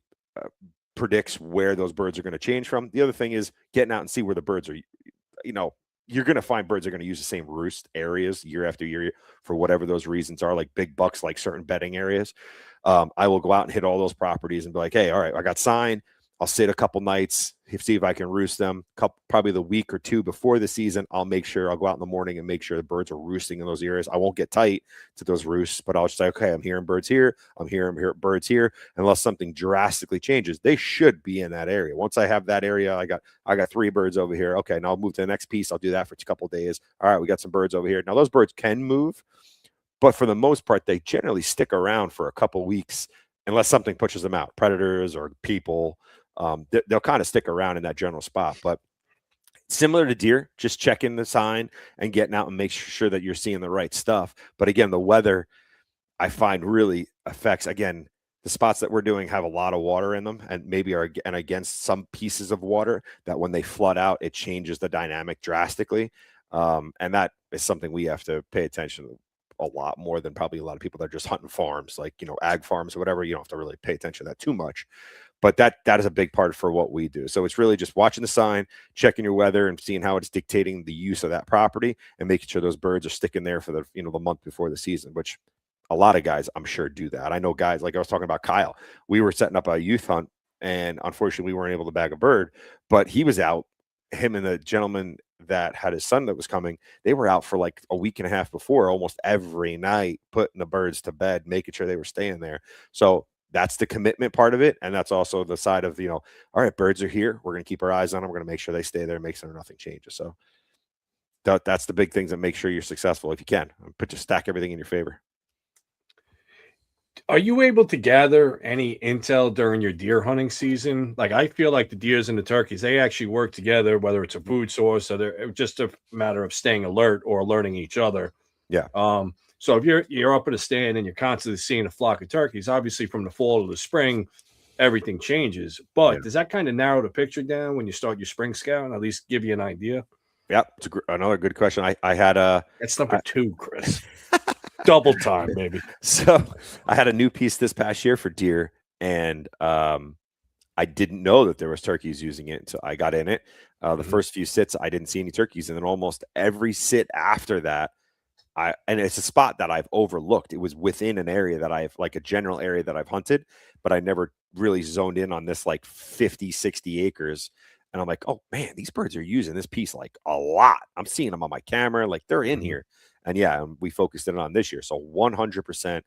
predicts where those birds are going to change from. The other thing is getting out and see where the birds are. You're going to find birds are going to use the same roost areas year after year for whatever those reasons are, like big bucks, like certain bedding areas. I will go out and hit all those properties and be like, hey, all right, I got sign. I'll sit a couple nights, see if I can roost them. Probably the week or two before the season, I'll go out in the morning and make sure the birds are roosting in those areas. I won't get tight to those roosts, but I'll just say, okay, I'm hearing birds here. I'm hearing birds here. Unless something drastically changes, they should be in that area. Once I have that area, I got 3 birds over here. Okay, now I'll move to the next piece. I'll do that for a couple of days. All right, we got some birds over here. Now those birds can move, but for the most part, they generally stick around for a couple weeks unless something pushes them out, predators or people. They'll kind of stick around in that general spot. But similar to deer, just checking the sign and getting out and make sure that you're seeing the right stuff. But again, the weather I find really affects, again, the spots that we're doing have a lot of water in them and maybe are against some pieces of water that when they flood out, it changes the dynamic drastically. And that is something we have to pay attention to a lot more than probably a lot of people that are just hunting farms, like, ag farms or whatever. You don't have to really pay attention to that too much. But that is a big part for what we do. So it's really just watching the sign, checking your weather, and seeing how it's dictating the use of that property, and making sure those birds are sticking there for the month before the season. Which a lot of guys, I'm sure, do that. I know guys like I was talking about Kyle. We were setting up a youth hunt, and unfortunately, we weren't able to bag a bird. But he was out. Him and the gentleman that had his son that was coming, they were out for like a week and a half before, almost every night, putting the birds to bed, making sure they were staying there. So that's the commitment part of it. And that's also the side of, all right, birds are here. We're going to keep our eyes on them. We're going to make sure they stay there, make sure nothing changes. So that's the big things that make sure you're successful if you can. Stack everything in your favor. Are you able to gather any intel during your deer hunting season? Like, I feel like the deers and the turkeys, they actually work together, whether it's a food source or they're just a matter of staying alert or alerting each other. Yeah. So if you're up at a stand and you're constantly seeing a flock of turkeys, obviously from the fall to the spring, everything changes. But does that kind of narrow the picture down when you start your spring scout and at least give you an idea? Yeah, it's another good question. I had that's number 2, Chris. Double time, maybe. So I had a new piece this past year for deer, and I didn't know that there was turkeys using it. So I got in it. The first few sits, I didn't see any turkeys. And then almost every sit after that, and it's a spot that I've overlooked. It was within an area that I've, like a general area that I've hunted, but I never really zoned in on this like 50, 60 acres. And I'm like, oh man, these birds are using this piece like a lot. I'm seeing them on my camera, like they're in here. And yeah, we focused it on this year. So 100%,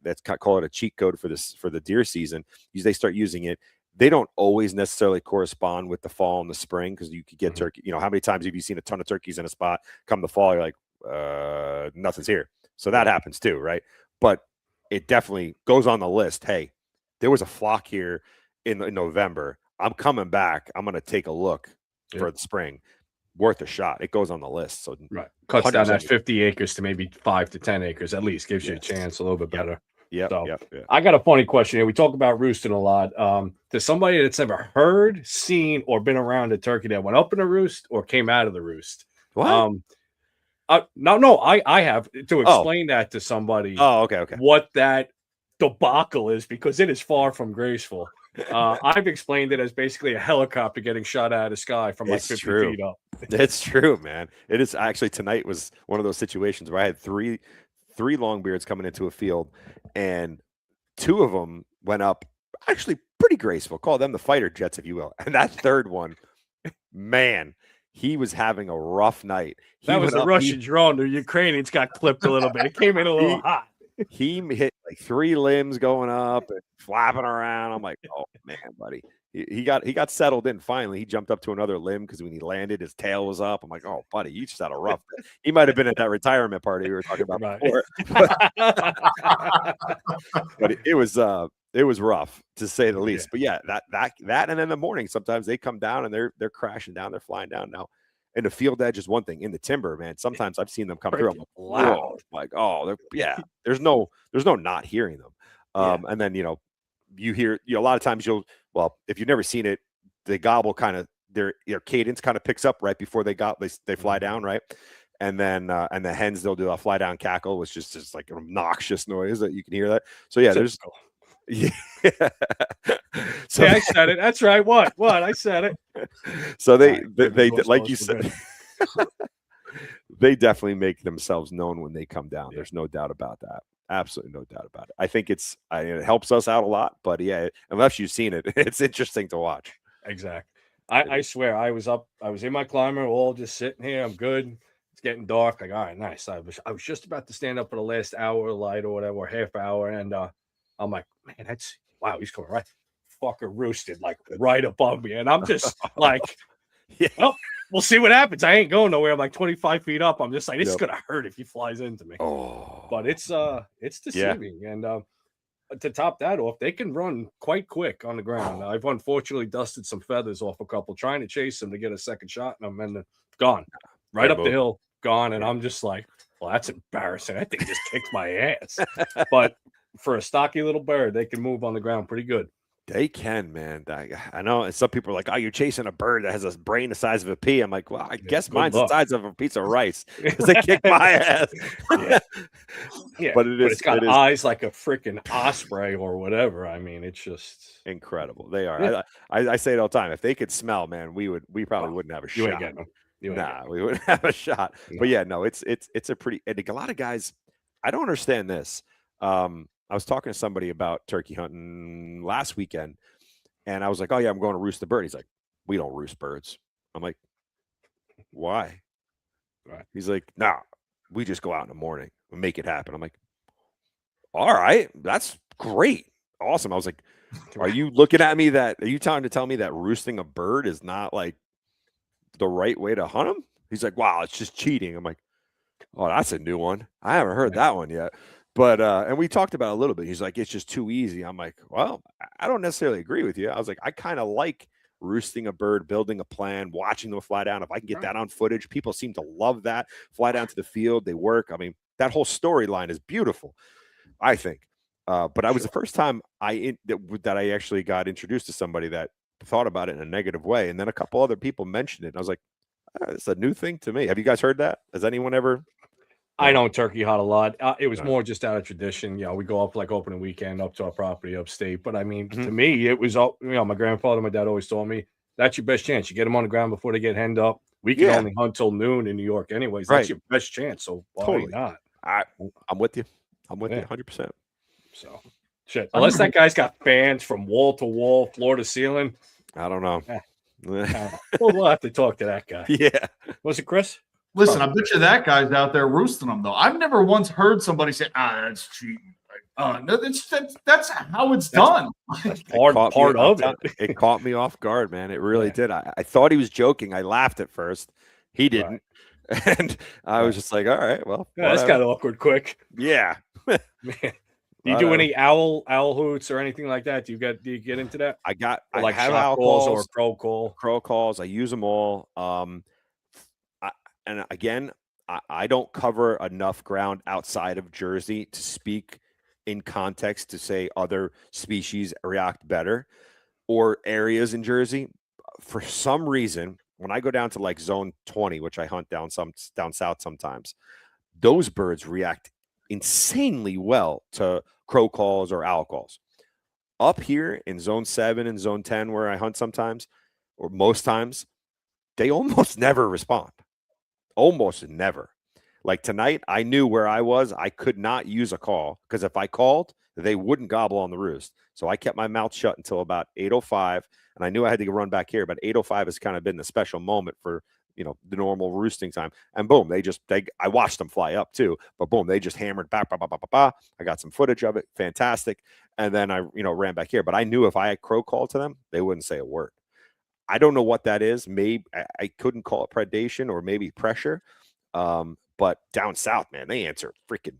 that's call it a cheat code for the deer season. They start using it. They don't always necessarily correspond with the fall and the spring, because you could get turkey. How many times have you seen a ton of turkeys in a spot come the fall? You're like, nothing's here. So that happens too, right? But it definitely goes on the list. Hey, there was a flock here in November. I'm coming back. I'm going to take a look for the spring. Worth a shot. It goes on the list. So cuts down that 50 acres to maybe 5 to 10 acres at least. Gives you a chance a little bit better. Yeah. I got a funny question here. We talk about roosting a lot. To somebody that's ever heard, seen, or been around a turkey that went up in a roost or came out of the roost. What? I have to explain that to somebody. Oh, okay. What that debacle is, because it is far from graceful. I've explained it as basically a helicopter getting shot out of the sky from like 50 feet up. It's true, man. It is actually, tonight was one of those situations where I had three longbeards coming into a field, and 2 of them went up actually pretty graceful. Call them the fighter jets, if you will. And that third one, man, he was having a rough night. That was the Russian drone. The Ukrainians got clipped a little bit. It came in a little hot. He hit like 3 limbs going up and flapping around. I'm like, oh man, buddy. He got settled in finally. He jumped up to another limb because when he landed, his tail was up. I'm like, oh, buddy, you just had a rough day. He might have been at that retirement party we were talking about before. But it was it was rough to say the Yeah. least. But yeah, that and then in the morning sometimes they come down and they're crashing down, they're flying down. Now in the field edge is one thing. In the timber, man, sometimes I've seen them come through. I'm like, Loud. whoa, like, oh, there's no not hearing them. And then you hear a lot of times if you've never seen it, they gobble kind of their cadence kind of picks up right before they fly down, right? And then and the hens, they'll do a fly down cackle, which is just like an obnoxious noise that you can hear that. So yeah, there's so I said it. That's right. What? I said it. So they like you said, they definitely make themselves known when they come down. There's no doubt about that. Absolutely no doubt about it. I think it helps us out a lot, but yeah, unless you've seen it, it's interesting to watch. Exactly. I swear I was in my climber, all just sitting here. I'm good. It's getting dark. Like, all right, nice. I was just about to stand up for the last hour light or whatever, or half hour. And I'm like, man, he's coming right. Fucker roosted like right above me. And I'm just like, well, we'll see what happens. I ain't going nowhere. I'm like 25 feet up. I'm just like, it's gonna hurt if he flies into me. But it's deceiving. And to top that off, they can run quite quick on the ground. I've unfortunately dusted some feathers off a couple trying to chase them to get a second shot, and I'm gone right up the hill, gone. And I'm just like, well, that's embarrassing. That thing just kicked my ass. But for a stocky little bird, they can move on the ground pretty good. They can, man. I know. And some people are like, "Oh, you're chasing a bird that has a brain the size of a pea." I'm like, "Well, I guess mine's the size of a piece of rice because they kick my ass." But it's got eyes like a freaking osprey or whatever. I mean, it's just incredible. They are. Yeah. I say it all the time. If they could smell, man, we probably wouldn't have a shot. You ain't getting them. We wouldn't have a shot. No. But yeah, no, it's a pretty. And a lot of guys, I don't understand this. I was talking to somebody about turkey hunting last weekend, and I was like, "Oh yeah, I'm going to roost the bird." He's like, "We don't roost birds." I'm like, "Why?" Right. He's like, "Nah, we just go out in the morning and make it happen." I'm like, "All right, that's great, awesome." I was like, "Are you looking at me are you trying to tell me that roosting a bird is not like the right way to hunt them?" He's like, "Wow, it's just cheating." I'm like, "Oh, that's a new one. I haven't heard that one yet." But and we talked about it a little bit. He's like, "It's just too easy." I'm like, "Well, I don't necessarily agree with you." I was like, "I kind of like roosting a bird, building a plan, watching them fly down. If I can get that on footage, people seem to love that. Fly down to the field, they work. I mean, that whole storyline is beautiful, I think." But I was the first time that I actually got introduced to somebody that thought about it in a negative way, and then a couple other people mentioned it. And I was like, "It's a new thing to me." Have you guys heard that? Has anyone ever? I don't turkey hunt a lot. It was more just out of tradition. We go up like opening weekend up to our property upstate. But I mean, to me, it was my grandfather, my dad always told me that's your best chance. You get them on the ground before they get henned up. We can only hunt till noon in New York, anyways. That's your best chance. So why not? I'm with you. I'm with you 100%. So shit. Unless that guy's got fans from wall to wall, floor to ceiling. I don't know. We'll have to talk to that guy. Yeah. Was it Chris? Listen, I bet you that guy's out there roosting them, though. I've never once heard somebody say, that's cheating. No, that's how it's done. Part of it. It caught me off guard, man. It really did. I thought he was joking. I laughed at first. He didn't. Right. And I was just like, all right, well. That's kind of awkward quick. Yeah. Man. Do you do any owl hoots or anything like that? Do you get into that? I like have owl calls or crow calls. I use them all. And again, I don't cover enough ground outside of Jersey to speak in context to say other species react better or areas in Jersey. For some reason, when I go down to like zone 20, which I hunt down south sometimes, those birds react insanely well to crow calls or owl calls. Up here in zone 7 and zone 10, where I hunt sometimes, or most times, they almost never respond. Almost never. Like tonight, I knew where I was. I could not use a call because if I called, they wouldn't gobble on the roost. So I kept my mouth shut until about 8:05, and I knew I had to run back here. But 8:05 has kind of been the special moment for the normal roosting time. And boom, I watched them fly up too. But boom, they just hammered back. I got some footage of it, fantastic. And then I ran back here. But I knew if I had crow called to them, they wouldn't say a word. I don't know what that is. Maybe I couldn't call it predation or maybe pressure. But down south, man, they answer freaking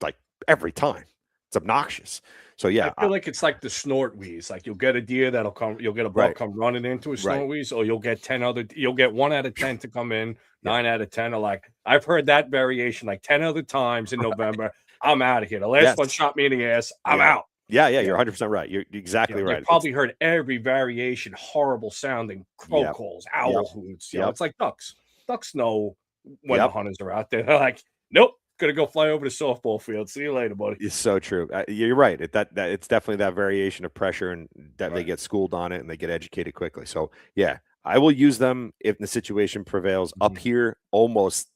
like every time. It's obnoxious. So yeah, I feel like it's like the snort wheeze. Like you'll get a deer that'll come, you'll get a buck Right. come running into a snort Right. wheeze, or you'll get 10 other, you'll get 1 out of 10 to come in, 9 out of 10 are like, I've heard that variation like 10 other times in November. I'm out of here. The last one Yes. shot me in the ass. I'm Yeah. out. Yeah, Yeah. you're 100% right. You're exactly They've right. probably heard every variation, horrible sounding crow Yep. calls, owl hoots. You know, Yep. it's like ducks. Ducks know when Yep. the hunters are out there. They're like, nope, gonna go fly over the softball field. See you later, buddy. It's so true. You're right. That it's definitely that variation of pressure, and that they Right. get schooled on it and they get educated quickly. So yeah, I will use them if the situation prevails. Up here, almost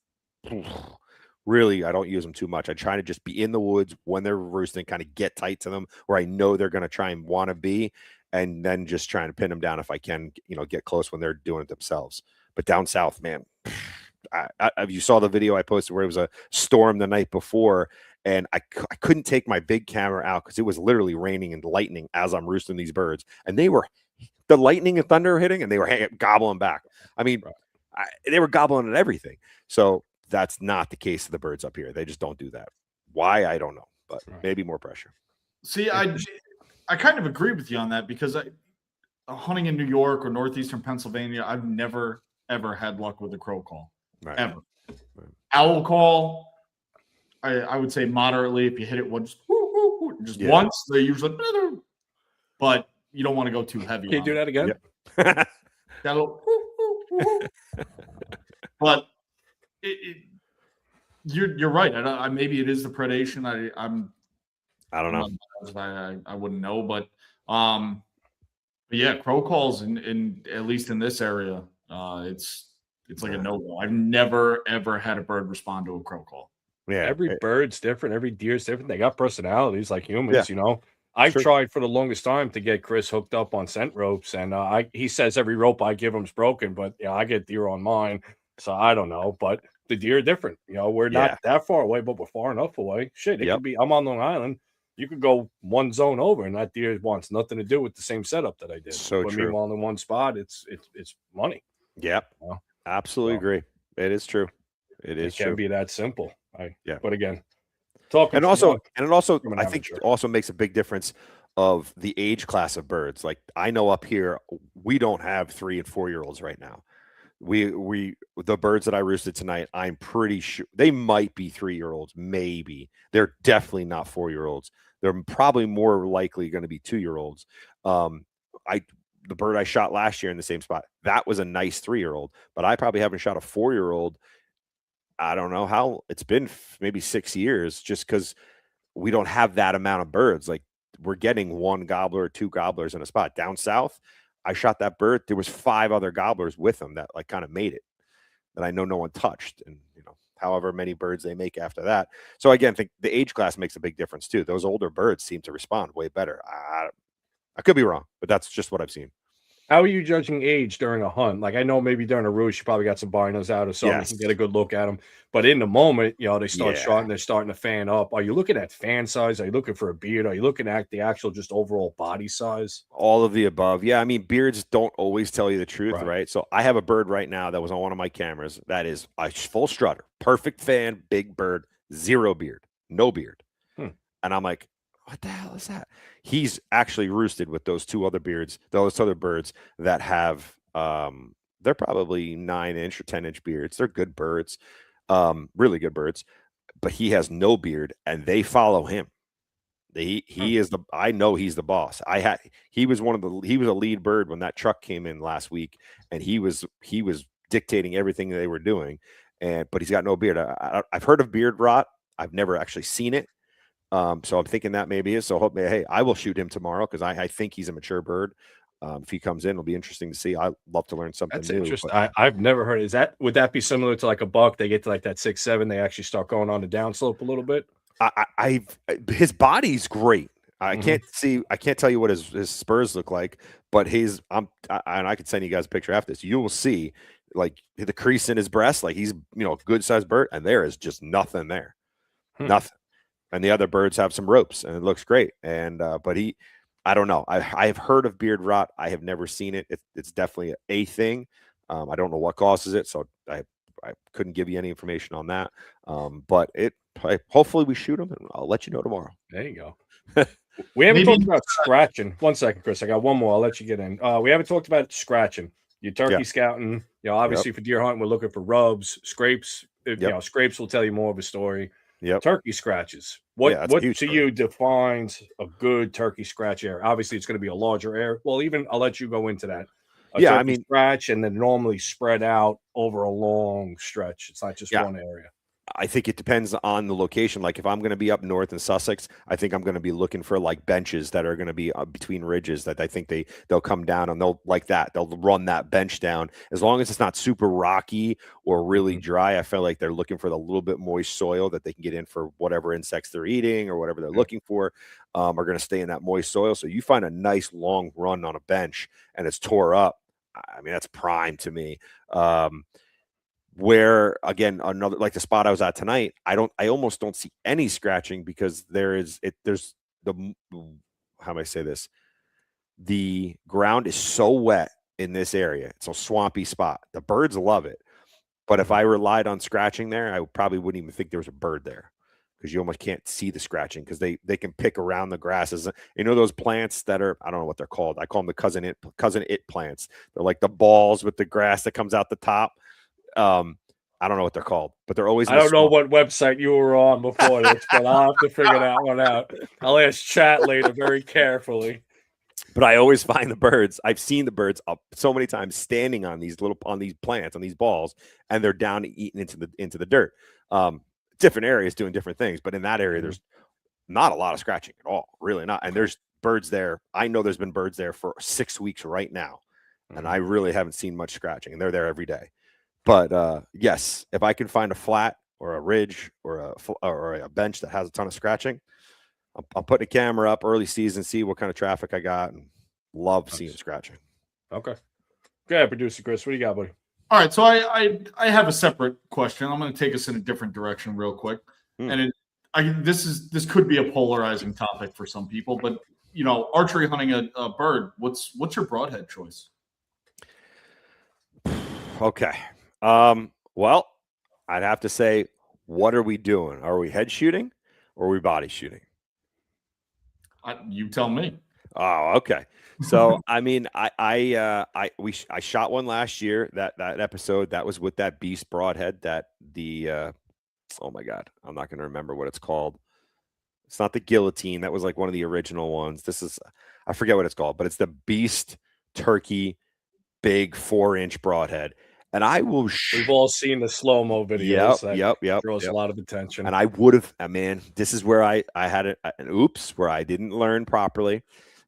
really, I don't use them too much. I try to just be in the woods when they're roosting, kind of get tight to them where I know they're going to try and want to be, and then just trying to pin them down if I can, get close when they're doing it themselves. But down south, man, you saw the video I posted where it was a storm the night before, and I couldn't take my big camera out because it was literally raining and lightning as I'm roosting these birds, and the lightning and thunder hitting, and they were gobbling back. I mean, they were gobbling at everything. So that's not the case of the birds up here. They just don't do that. Why? I don't know, but maybe more pressure. See, I kind of agree with you on that because hunting in New York or northeastern Pennsylvania, I've never ever had luck with a crow call. Right. Ever. Right. Owl call, I would say moderately. If you hit it once, once, they usually, but you don't want to go too heavy. Can you do that again? Yep. But you're right. Maybe it is the predation. I don't know. I wouldn't know, but yeah, crow calls in at least in this area, it's like a no-go. I've never ever had a bird respond to a crow call. Yeah, every bird's different, every deer's different. They got personalities like humans, I've tried for the longest time to get Chris hooked up on scent ropes, and he says every rope I give him is broken, but I get deer on mine, so I don't know. But the deer are different. We're not that far away, but we're far enough away. Shit, it could be. I'm on Long Island. You could go one zone over, and that deer wants nothing to do with the same setup that I did. So but true. Meanwhile, in one spot, it's money. Yep. Absolutely agree. It is true. It can be that simple. But again, and it also I think it also makes a big difference of the age class of birds. Like I know up here we don't have 3 and 4 year olds right now. The birds that I roosted tonight, I'm pretty sure they might be 3-year-olds. Maybe they're definitely not 4-year-olds. They're probably more likely going to be 2-year-olds. The bird I shot last year in the same spot, that was a nice 3-year-old, but I probably haven't shot a 4-year-old. I don't know how it's been, maybe 6 years, just because we don't have that amount of birds. Like we're getting 1 gobbler or 2 gobblers in a spot. Down south, I shot that bird. There was 5 other gobblers with them that like kind of made it, that I know no one touched. And however many birds they make after that. So again, I think the age class makes a big difference too. Those older birds seem to respond way better. I could be wrong, but that's just what I've seen. How are you judging age during a hunt? Like I know maybe during a roost, you probably got some binos out or something. You can get a good look at them. But in the moment, they start shooting, they're starting to fan up. Are you looking at fan size? Are you looking for a beard? Are you looking at the actual just overall body size? All of the above. Yeah, I mean, beards don't always tell you the truth, right? So I have a bird right now that was on one of my cameras that is a full strutter, perfect fan, big bird, 0 beard, no beard. And I'm like, what the hell is that? He's actually roosted with those 2 other birds that have they're probably 9-inch or 10-inch beards. They're good birds, really good birds, but he has no beard and they follow him. He is I know he's the boss. He was a lead bird when that truck came in last week, and he was dictating everything they were doing, but he's got no beard. I've heard of beard rot. I've never actually seen it. So I'm thinking that maybe is. So hey, I will shoot him tomorrow because I think he's a mature bird. If he comes in, it'll be interesting to see. I'd love to learn something new. Interesting. I've never heard. Would that be similar to like a buck? They get to like that 6-7, they actually start going on the downslope a little bit. His body's great. I can't tell you what his spurs look like, but and I can send you guys a picture after this. You will see like the crease in his breast, like he's good sized bird, and there is just nothing there, nothing. And the other birds have some ropes, and it looks great. And but I don't know. I have heard of beard rot. I have never seen it. It's definitely a thing. I don't know what causes it, so I couldn't give you any information on that. But hopefully we shoot them, and I'll let you know tomorrow. There you go. We haven't Maybe- talked about scratching. 1 second, Chris. I got one more. I'll let you get in. We haven't talked about scratching. You're turkey scouting. You know, obviously for deer hunting, we're looking for rubs, scrapes. You know, scrapes will tell you more of a story. Turkey scratches. What to you defines a good turkey scratch area? Obviously, it's going to be a larger area. Well, even I'll let you go into that. I mean, scratch and then normally spread out over a long stretch. It's not just one area. I think it depends on the location. Like if I'm going to be up north in Sussex, I think I'm going to be looking for like benches that are going to be between ridges that I think they'll come down and they'll like that. They'll run that bench down as long as it's not super rocky or really dry. I feel like they're looking for the little bit moist soil that they can get in for whatever insects they're eating or whatever they're looking for are going to stay in that moist soil. So you find a nice long run on a bench and it's tore up. I mean, that's prime to me. Where again, another like the spot I was at tonight, I almost don't see any scratching because there's the how do I say this? The ground is so wet in this area. It's a swampy spot. The birds love it. But if I relied on scratching there, I probably wouldn't even think there was a bird there because you almost can't see the scratching because they can pick around the grasses. You know those plants that are, I don't know what they're called. I call them the cousin it plants. They're like the balls with the grass that comes out the top. I don't know what they're called, but they're always. I don't know what website you were on before this, but I'll have to figure that one out. I'll ask chat later very carefully. But I always find the birds. I've seen the birds up so many times standing on these plants, on these balls, and they're down eating into the dirt. Different areas doing different things, but in that area, there's not a lot of scratching at all, really not. And there's birds there. I know there's been birds there for 6 weeks right now, and I really haven't seen much scratching, and they're there every day. But yes, if I can find a flat or a ridge or a bench that has a ton of scratching, I'm putting a camera up early season, see what kind of traffic I got, and love seeing scratching. Okay. Go ahead, producer Chris. What do you got, buddy? All right, so I have a separate question. I'm going to take us in a different direction real quick, and this could be a polarizing topic for some people, but you know, archery hunting a bird. What's your broadhead choice? Okay. Well, I'd have to say, what are we doing? Are we head shooting or are we body shooting? You tell me. Oh, okay. So, I mean, I shot one last year. That episode that was with that beast broadhead. Oh my God, I'm not going to remember what it's called. It's not the guillotine. That was like one of the original ones. I forget what it's called, but it's the beast turkey, big 4-inch broadhead. And we've all seen the slow-mo videos. Yep. Draws a lot of attention. And I would have, man, this is where I had an oops, where I didn't learn properly.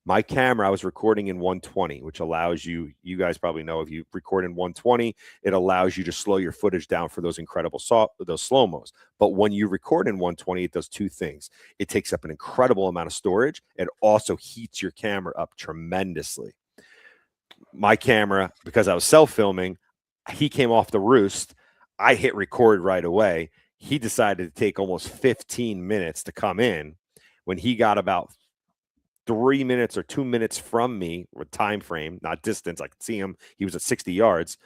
My camera, I was recording in 120, which allows you guys probably know if you record in 120, it allows you to slow your footage down for those incredible those slow-mos. But when you record in 120, it does two things. It takes up an incredible amount of storage. It also heats your camera up tremendously. My camera, because I was self-filming, he came off the roost. I hit record right away. He decided to take almost 15 minutes to come in. When he got about 3 minutes or 2 minutes from me, with time frame, not distance, I could see him. He was at 60 yards.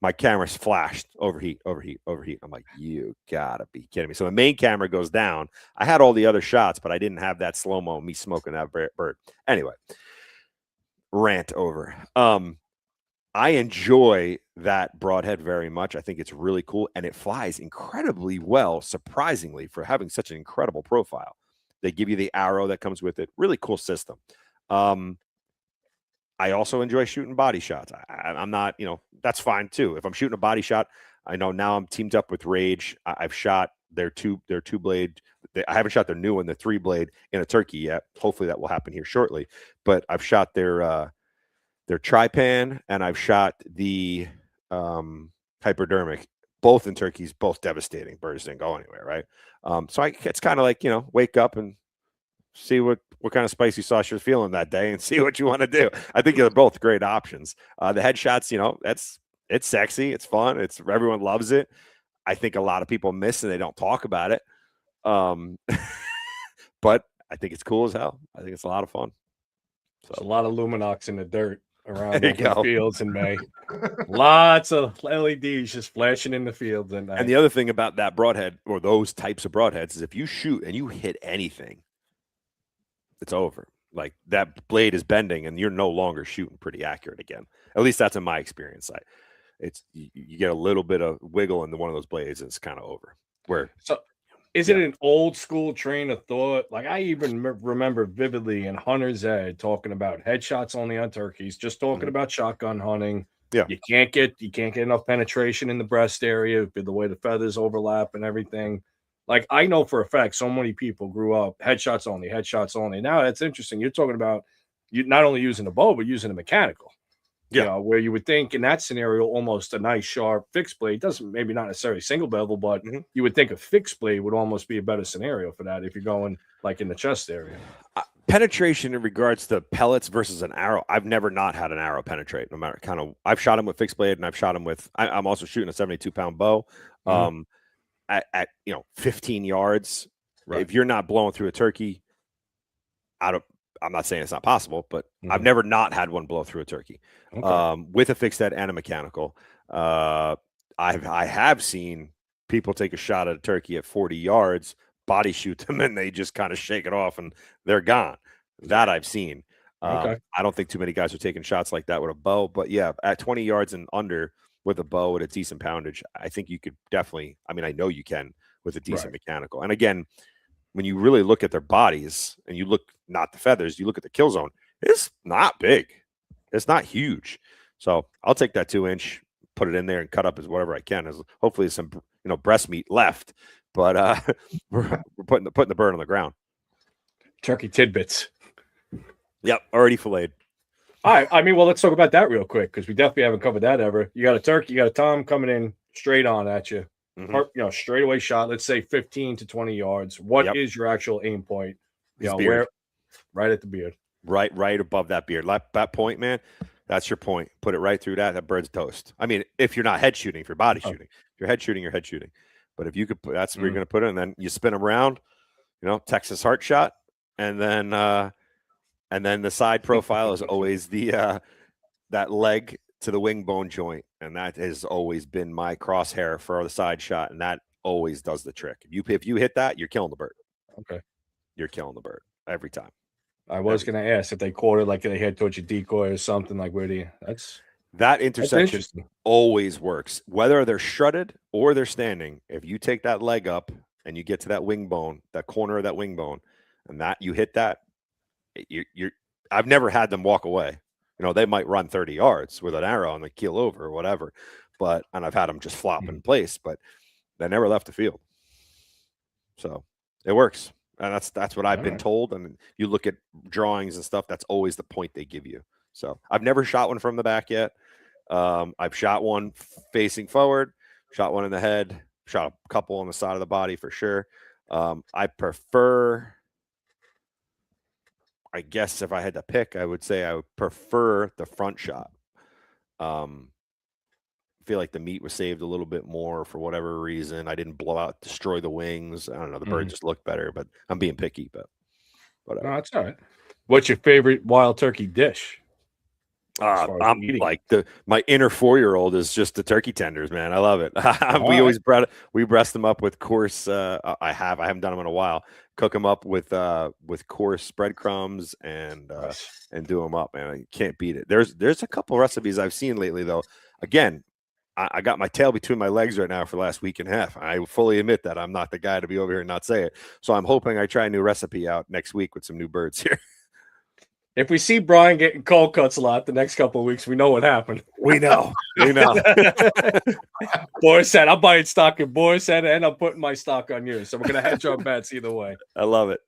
My camera's flashed, overheat. I'm like, you gotta be kidding me. So the main camera goes down. I had all the other shots, but I didn't have that slow-mo, me smoking that bird. Anyway, rant over. I enjoy that broadhead very much. I think it's really cool, and it flies incredibly well, surprisingly, for having such an incredible profile. They give you the arrow that comes with it. Really cool system. I also enjoy shooting body shots. I'm not, that's fine too. If I'm shooting a body shot, I know now I'm teamed up with Rage. I've shot their two blade. I haven't shot their new one, the 3-blade, in a turkey yet. Hopefully that will happen here shortly. But I've shot their tripan, and I've shot the hypodermic, both in turkeys, both devastating. Birds didn't go anywhere, right? So it's kind of like, wake up and see what kind of spicy sauce you're feeling that day and see what you want to do. I think they're both great options. The headshots, it's sexy, it's fun, everyone loves it. I think a lot of people miss and they don't talk about it. But I think it's cool as hell. I think it's a lot of fun. So a lot of Luminox in the dirt around the fields in May. Lots of LEDs just flashing in the fields at night. And the other thing about that broadhead, or those types of broadheads, is if you shoot and you hit anything, it's over. Like that blade is bending and you're no longer shooting pretty accurate again. At least that's in my experience. It's you get a little bit of wiggle into one of those blades and it's kind of over. Where So is it an old school train of thought? Like I even remember vividly in Hunter's Ed talking about headshots only on turkeys, just talking about shotgun hunting. Yeah. You can't get enough penetration in the breast area with the way the feathers overlap and everything. Like I know for a fact so many people grew up headshots only, headshots only. Now that's interesting. You're talking about you not only using a bow, but using a mechanical. You know, where you would think in that scenario, almost a nice sharp fixed blade doesn't maybe not necessarily single bevel, but you would think a fixed blade would almost be a better scenario for that if you're going like in the chest area. Penetration in regards to pellets versus an arrow, I've never not had an arrow penetrate. No matter I've shot him with fixed blade, and I've shot him with. I'm also shooting a 72-pound bow, at 15 yards. Right. If you're not blowing through a turkey, I'm not saying it's not possible, but I've never not had one blow through a turkey with a fixed head and a mechanical. I have seen people take a shot at a turkey at 40 yards, body shoot them, and they just kind of shake it off and they're gone. That I've seen. I don't think too many guys are taking shots like that with a bow, but yeah, at 20 yards and under with a bow at a decent poundage, I think you could definitely, I know you can with a decent mechanical. And again, when you really look at their bodies and you look not the feathers, you look at the kill zone, it's not big. It's not huge. So I'll take that 2-inch, put it in there and cut up as whatever I can. As hopefully some breast meat left, but we're putting the bird on the ground. Turkey tidbits. Yep, already filleted. All right. Well, let's talk about that real quick because we definitely haven't covered that ever. You got a turkey, you got a tom coming in straight on at you. Straight away shot, let's say 15 to 20 yards. What is your actual aim point? Where? Right at the beard. Right above that beard. That point, man, that's your point. Put it right through that. That bird's toast. If you're not head shooting, if you're body shooting. If you're head shooting, you're head shooting. But if you could put, that's where you're going to put it, and then you spin them around, Texas heart shot, and then the side profile is always the that leg to the wing bone joint, and that has always been my crosshair for the side shot, and that always does the trick. If you hit that, you're killing the bird. Okay, you're killing the bird every time. I was going to ask if they caught it like they head towards your decoy or something. Like where do you? That intersection always works, whether they're strutted or they're standing. If you take that leg up and you get to that wing bone, that corner of that wing bone, and that you hit that, you're. I've never had them walk away. They might run 30 yards with an arrow and they keel over or whatever, and I've had them just flop in place, but they never left the field. So it works. And that's what I've been told. And you look at drawings and stuff, that's always the point they give you. So I've never shot one from the back yet. I've shot one facing forward, shot one in the head, shot a couple on the side of the body for sure. I prefer, I guess if I had to pick, I would say I would prefer the front shot. I feel like the meat was saved a little bit more for whatever reason. I didn't destroy the wings. I don't know. The bird just looked better, but I'm being picky. But whatever. No, that's all right. What's your favorite wild turkey dish? I'm like my inner 4-year-old is just the turkey tenders, man. I love it. We breast them up with coarse. I haven't done them in a while. Cook them up with coarse breadcrumbs and do them up, man. You can't beat it. There's a couple recipes I've seen lately though. Again, I got my tail between my legs right now for the last week and a half. I fully admit that I'm not the guy to be over here and not say it. So I'm hoping I try a new recipe out next week with some new birds here. If we see Brian getting cold cuts a lot the next couple of weeks, we know what happened. We know. Boris said, I'm buying stock in Boris said, and I'm putting my stock on you. So we're going to hedge our bets either way. I love it.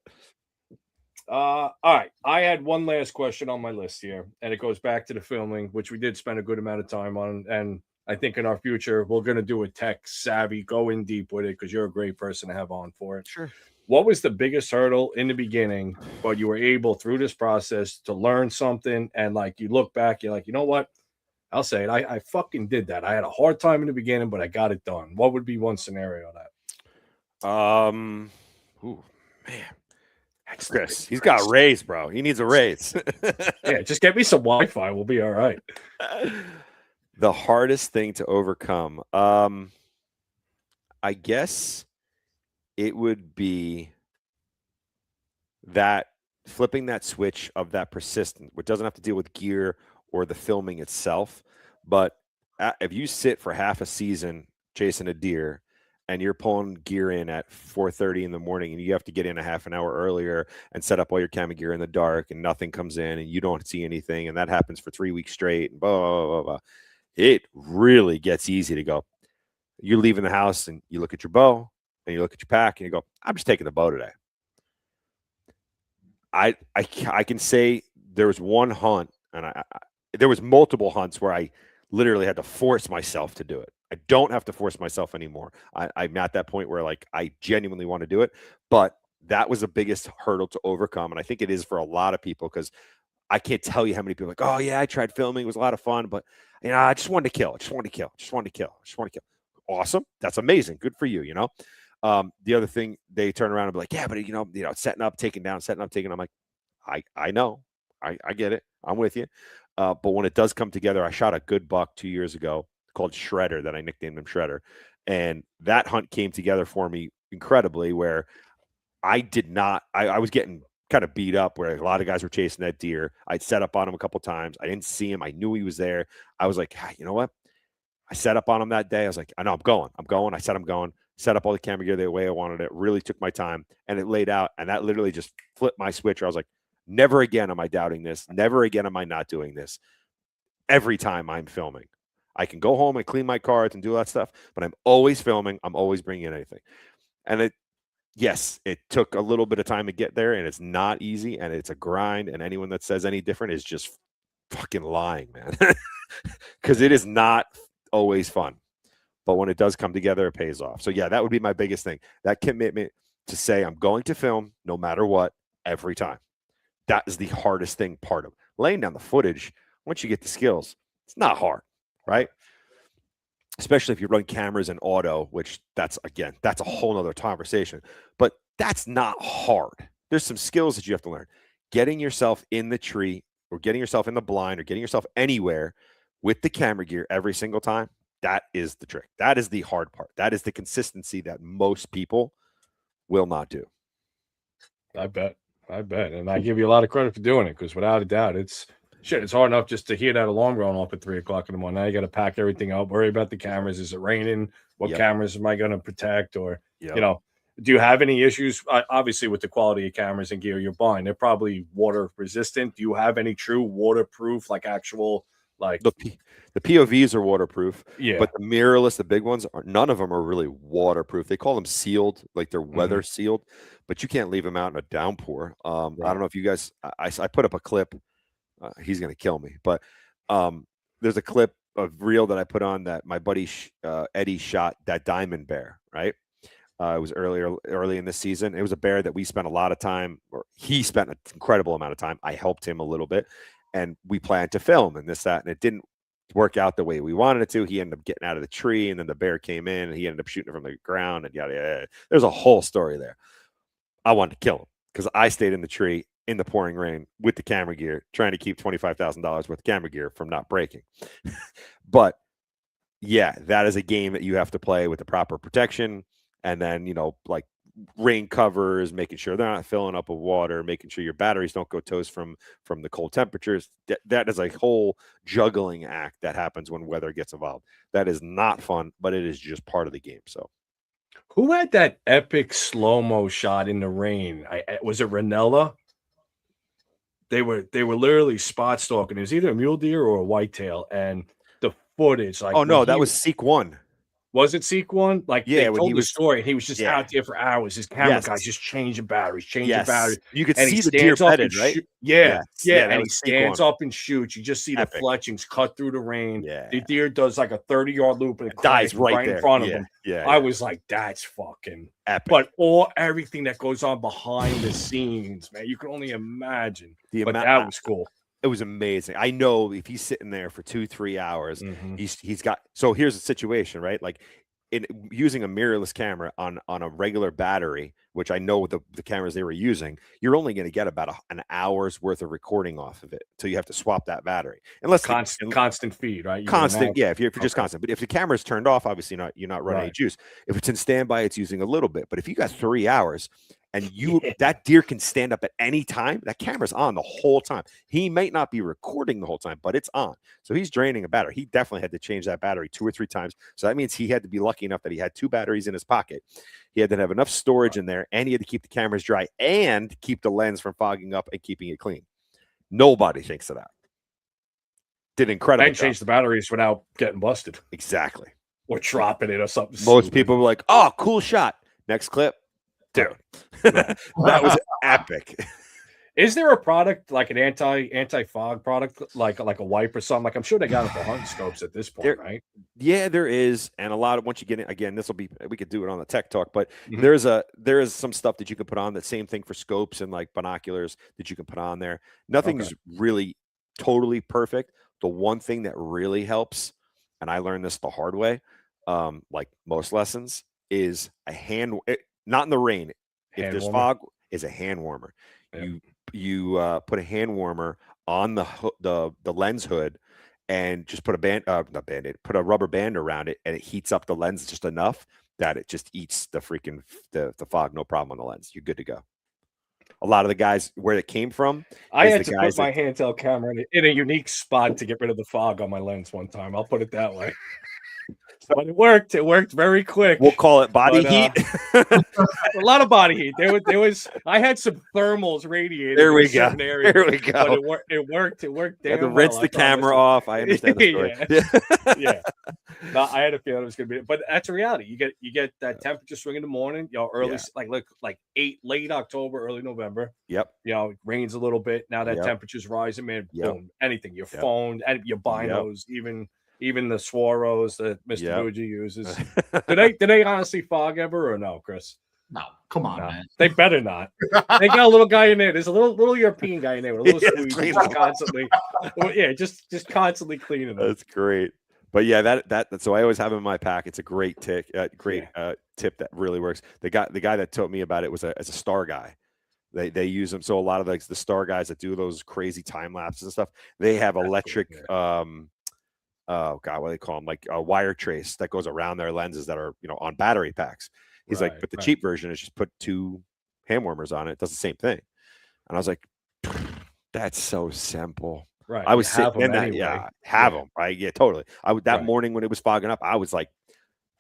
All right. I had one last question on my list here, and it goes back to the filming, which we did spend a good amount of time on. And I think in our future, we're going to do a tech savvy, go in deep with it because you're a great person to have on for it. Sure. What was the biggest hurdle in the beginning, but you were able through this process to learn something? And like you look back, you're like, you know what? I'll say it. I fucking did that. I had a hard time in the beginning, but I got it done. What would be one scenario of that? Man. Chris, he's got a raise, bro. He needs a raise. Yeah, just get me some Wi-Fi. We'll be all right. The hardest thing to overcome, I guess it would be that flipping that switch of that persistent, which doesn't have to deal with gear or the filming itself, but if you sit for half a season chasing a deer and you're pulling gear in at 4:30 in the morning and you have to get in a half an hour earlier and set up all your camera gear in the dark and nothing comes in and you don't see anything, and that happens for 3 weeks straight, and blah, blah, blah, blah, it really gets easy to go. You're leaving the house and you look at your bow and you look at your pack and you go, I'm just taking the bow today. I can say there was one hunt, and there was multiple hunts where I literally had to force myself to do it. I don't have to force myself anymore. I'm at that point where like I genuinely want to do it, but that was the biggest hurdle to overcome, and I think it is for a lot of people, because I can't tell you how many people are like, oh yeah, I tried filming, it was a lot of fun, but I just wanted to kill. Awesome, that's amazing, good for you. The other thing, they turn around and be like, yeah, but setting up, taking down, setting up, taking. I'm like, I know, I get it, I'm with you. But when it does come together, I shot a good buck 2 years ago called Shredder, that I nicknamed him Shredder, and that hunt came together for me incredibly. Where I was getting kind of beat up, where a lot of guys were chasing that deer. I'd set up on him a couple times. I didn't see him. I knew he was there. I was like, hey, you know what? I set up on him that day. I was like, I know, I'm going. I said, I'm going. Set up all the camera gear the way I wanted it. Really took my time, and it laid out. And that literally just flipped my switch. I was like, never again am I doubting this. Never again am I not doing this. Every time I'm filming, I can go home and clean my cards and do all that stuff, but I'm always filming. I'm always bringing in anything. And yes, it took a little bit of time to get there, and it's not easy, and it's a grind. And anyone that says any different is just fucking lying, man, because it is not always fun. But when it does come together, it pays off. So yeah, that would be my biggest thing. That commitment to say I'm going to film no matter what, every time. That is the hardest thing part of it. Laying down the footage, once you get the skills, it's not hard, right? Especially if you run cameras and auto, which that's a whole nother conversation. But that's not hard. There's some skills that you have to learn. Getting yourself in the tree, or getting yourself in the blind, or getting yourself anywhere with the camera gear every single time, that is the trick. That is the hard part. That is the consistency that most people will not do. I bet. And I give you a lot of credit for doing it, because without a doubt, it's hard enough just to hear that alarm going off at 3:00 in the morning. Now you got to pack everything up, worry about the cameras. Is it raining? What cameras am I going to protect? Or, do you have any issues? Obviously, with the quality of cameras and gear you're buying, they're probably water resistant. Do you have any true waterproof, like actual, like the POVs are waterproof, yeah, but the mirrorless, the big ones, none of them are really waterproof. They call them sealed, like they're weather sealed, but you can't leave them out in a downpour. I don't know if you guys, I put up a clip. He's going to kill me, but there's a clip of reel that I put on that my buddy Eddie shot that diamond bear, right? It was early in this season. It was a bear that we spent a lot of time, or he spent an incredible amount of time. I helped him a little bit, and we planned to film and this, that, and it didn't work out the way we wanted it to. He ended up getting out of the tree, and then the bear came in, and he ended up shooting it from the ground, and yada, yada. There's a whole story there. I wanted to kill him because I stayed in the tree in the pouring rain with the camera gear, trying to keep $25,000 worth of camera gear from not breaking. But yeah, that is a game that you have to play with the proper protection. And then, like rain covers, making sure they're not filling up with water, making sure your batteries don't go toast from the cold temperatures. That is a whole juggling act that happens when weather gets involved. That is not fun, but it is just part of the game. So who had that epic slow-mo shot in the rain? Was it Ranella? They were literally spot stalking. It was either a mule deer or a whitetail, and the footage, like, oh no, that was Seek One. Was it Seek One? Like, yeah, they told the story, and he was just out there for hours. His camera guy's just changing batteries. You could and see the deer bedded, right? And he stands up and shoots. You just see the fletchings cut through the rain. Yeah. The deer does like a 30-yard loop and it dies right in front of him. I was like, that's fucking epic. But everything that goes on behind the scenes, man, you can only imagine. That was cool. It was amazing. I know if he's sitting there for 2-3 hours, he's got. So here's the situation, right? Like, in using a mirrorless camera on a regular battery, which I know with the cameras they were using, you're only going to get about an hour's worth of recording off of it. So you have to swap that battery, unless constant feed, right? Constant, yeah. If you're just constant, but if the camera's turned off, obviously you're not running any juice. If it's in standby, it's using a little bit. But if you got 3 hours and that deer can stand up at any time. That camera's on the whole time. He might not be recording the whole time, but it's on. So he's draining a battery. He definitely had to change that battery 2 or 3 times. So that means he had to be lucky enough that he had 2 batteries in his pocket. He had to have enough storage in there, and he had to keep the cameras dry and keep the lens from fogging up and keeping it clean. Nobody thinks of that. Did incredible. And change the batteries without getting busted. Exactly. Or dropping it or something. Most people were like, "Oh, cool shot." Next clip, dude. That was epic. Is there a product like an anti-fog product, like a wipe or something? Like I'm sure they got it for hunting scopes at this point, right? Yeah, there is, and a lot of once you get in again, we could do it on the tech talk, but there is some stuff that you can put on. That same thing for scopes and like binoculars that you can put on there. Nothing's really totally perfect. The one thing that really helps, and I learned this the hard way, like most lessons, is not in the rain. If there's fog, is a hand warmer. Yep. You put a hand warmer on the lens hood, and just put put a rubber band around it, and it heats up the lens just enough that it just eats the freaking the fog, no problem on the lens. You're good to go. A lot of the guys where it came from. I had to put my handheld camera in a unique spot to get rid of the fog on my lens one time. I'll put it that way. But it worked. It worked very quick. We'll call it body heat. A lot of body heat. There was. I had some thermals radiating. There we go. There we go. But it worked. It worked. You had to rinse the camera off. I understand the story. Yeah. No, I had a feeling it was gonna be, but that's a reality. You get that temperature swing in the morning. Early like late October, early November. Yep. It rains a little bit. Now that temperature's rising, man. Boom. Anything. Your phone and your binos, even the Swaros that Mr. Fuji uses. Did they honestly fog ever or no, Chris? No, come on, man. They better not. They got a little guy in there. There's a little European guy in there with a little squeeze constantly. Just constantly cleaning them. That's great. But yeah, that so I always have it in my pack. It's a great tip, tip that really works. The guy that taught me about it was as a star guy. They use them. So a lot of the star guys that do those crazy time lapses and stuff, they have electric oh God, what do they call them? Like a wire trace that goes around their lenses that are, on battery packs. He's like, but the cheap version is just put 2 hand warmers on it. It does the same thing. And I was like, that's so simple. Right. I was sitting in that. Anyway. Yeah. Have them. Right. Yeah, totally. That morning when it was fogging up, I was like,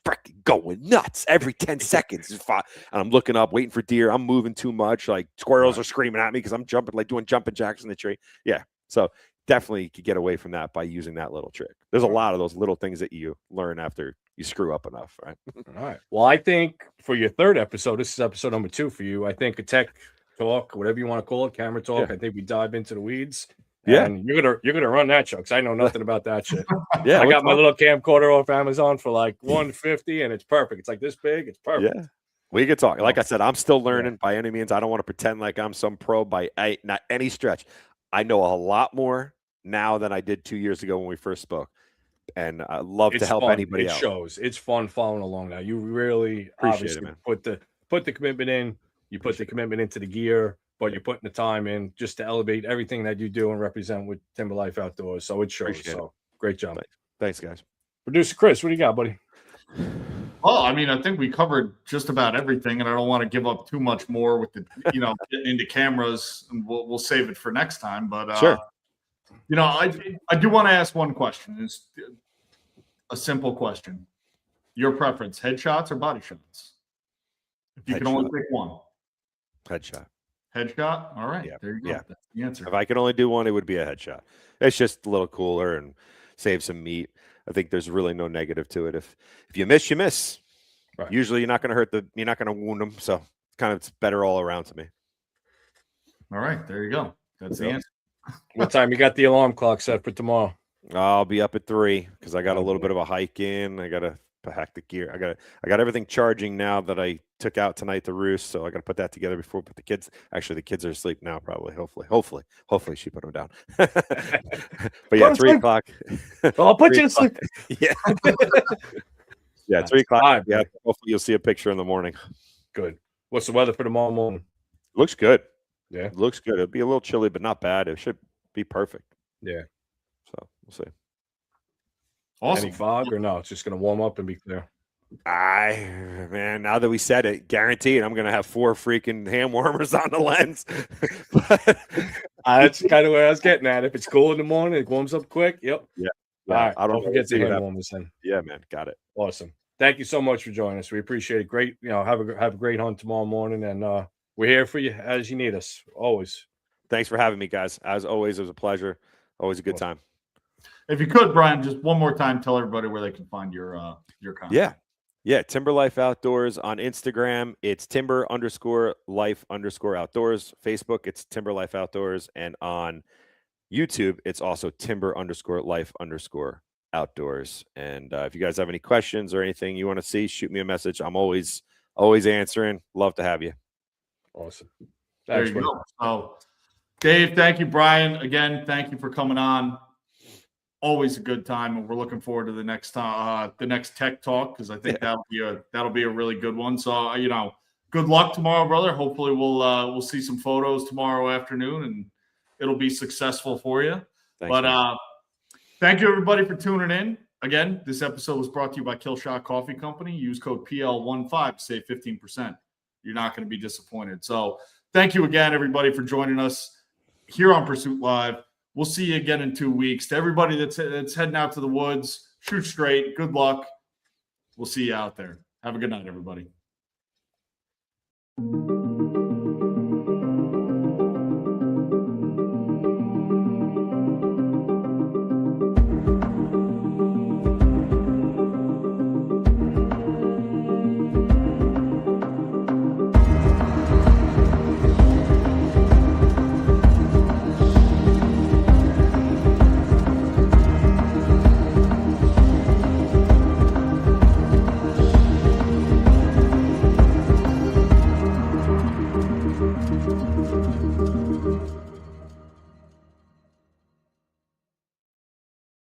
freaking going nuts every 10 seconds. And I'm looking up, waiting for deer. I'm moving too much. Like squirrels are screaming at me because I'm jumping, like doing jumping jacks in the tree. Yeah. So definitely could get away from that by using that little trick. There's a lot of those little things that you learn after you screw up enough, right? All right. Well, I think for your 3rd episode, this is episode number 2 for you. I think a tech talk, whatever you want to call it, camera talk. I think we dive into the weeds. Yeah, and you're gonna run that show because I know nothing about that shit. Yeah, I got my little camcorder off Amazon for like $150, and it's perfect. It's like this big. It's perfect. Yeah. We could talk. Like I said, I'm still learning by any means. I don't want to pretend like I'm some pro by not any stretch. I know a lot more now than I did 2 years ago when we first spoke, and I love to help anybody out. It shows. It's fun following along now. You really appreciate it, man. Put the commitment in. You put the commitment into the gear, but you're putting the time in just to elevate everything that you do and represent with Timber Life Outdoors. So it shows. Great job. Thanks, guys. Producer Chris, what do you got, buddy? Well, I mean, I think we covered just about everything, and I don't want to give up too much more with the, getting into cameras, and we'll save it for next time. But sure. I do want to ask one question. It's a simple question. Your preference, headshots or body shots? If you can only pick one. Headshot. Headshot? All right. Yeah. There you go. Yeah. That's the answer. If I could only do one, it would be a headshot. It's just a little cooler and save some meat. I think there's really no negative to it. If you miss, you miss. Right. Usually you're not going to you're not going to wound them. So it's better all around to me. All right. There you go. That's the answer. What time you got the alarm clock set for tomorrow? I'll be up at 3 because I got a little bit of a hike in. I got to pack the gear. I got everything charging now that I took out tonight to roost. So I got to put that together before we put the kids. Actually, the kids are asleep now, probably. Hopefully she put them down. But yeah, 3 o'clock. I'll put you to sleep. Yeah. Yeah, 3 o'clock. Yeah. Hopefully you'll see a picture in the morning. Good. What's the weather for tomorrow morning? Looks good. Yeah. It looks good. It'll be a little chilly, but not bad. It should be perfect. Yeah. So we'll see. Awesome. Any fog or no? It's just going to warm up and be clear. Man, now that we said it, guaranteed I'm gonna have 4 freaking hand warmers on the lens. But That's kind of where I was getting at. If it's cool in the morning, it warms up quick. Yep. yeah, All right. I don't Don't know. forget Let's the see what hand happens. warmers then. Yeah, man, got it. Awesome. Thank you so much for joining us. We appreciate it. Great. Have a great hunt tomorrow morning, and we're here for you as you need us. Always. Thanks for having me, guys. As always, it was a pleasure. Always a good time. If you could, Brian, just one more time, tell everybody where they can find your content. Yeah. Timber Life Outdoors on Instagram. It's Timber_Life_Outdoors. Facebook, it's Timber Life Outdoors. And on YouTube, it's also Timber_Life_Outdoors. And if you guys have any questions or anything you want to see, shoot me a message. I'm always answering. Love to have you. Awesome. There you go. So, Dave, thank you. Brian, again, thank you for coming on. Always a good time, and we're looking forward to the next tech talk, because I think that'll be a really good one. So good luck tomorrow, brother. Hopefully we'll see some photos tomorrow afternoon, and it'll be successful for you. Thanks, thank you everybody for tuning in. Again, this episode was brought to you by Killshot Coffee Company. Use code PL15 to save 15%. You're not going to be disappointed. So thank you again, everybody, for joining us here on Pursuit Live. We'll see you again in 2 weeks. To everybody that's heading out to the woods, shoot straight. Good luck. We'll see you out there. Have a good night, everybody.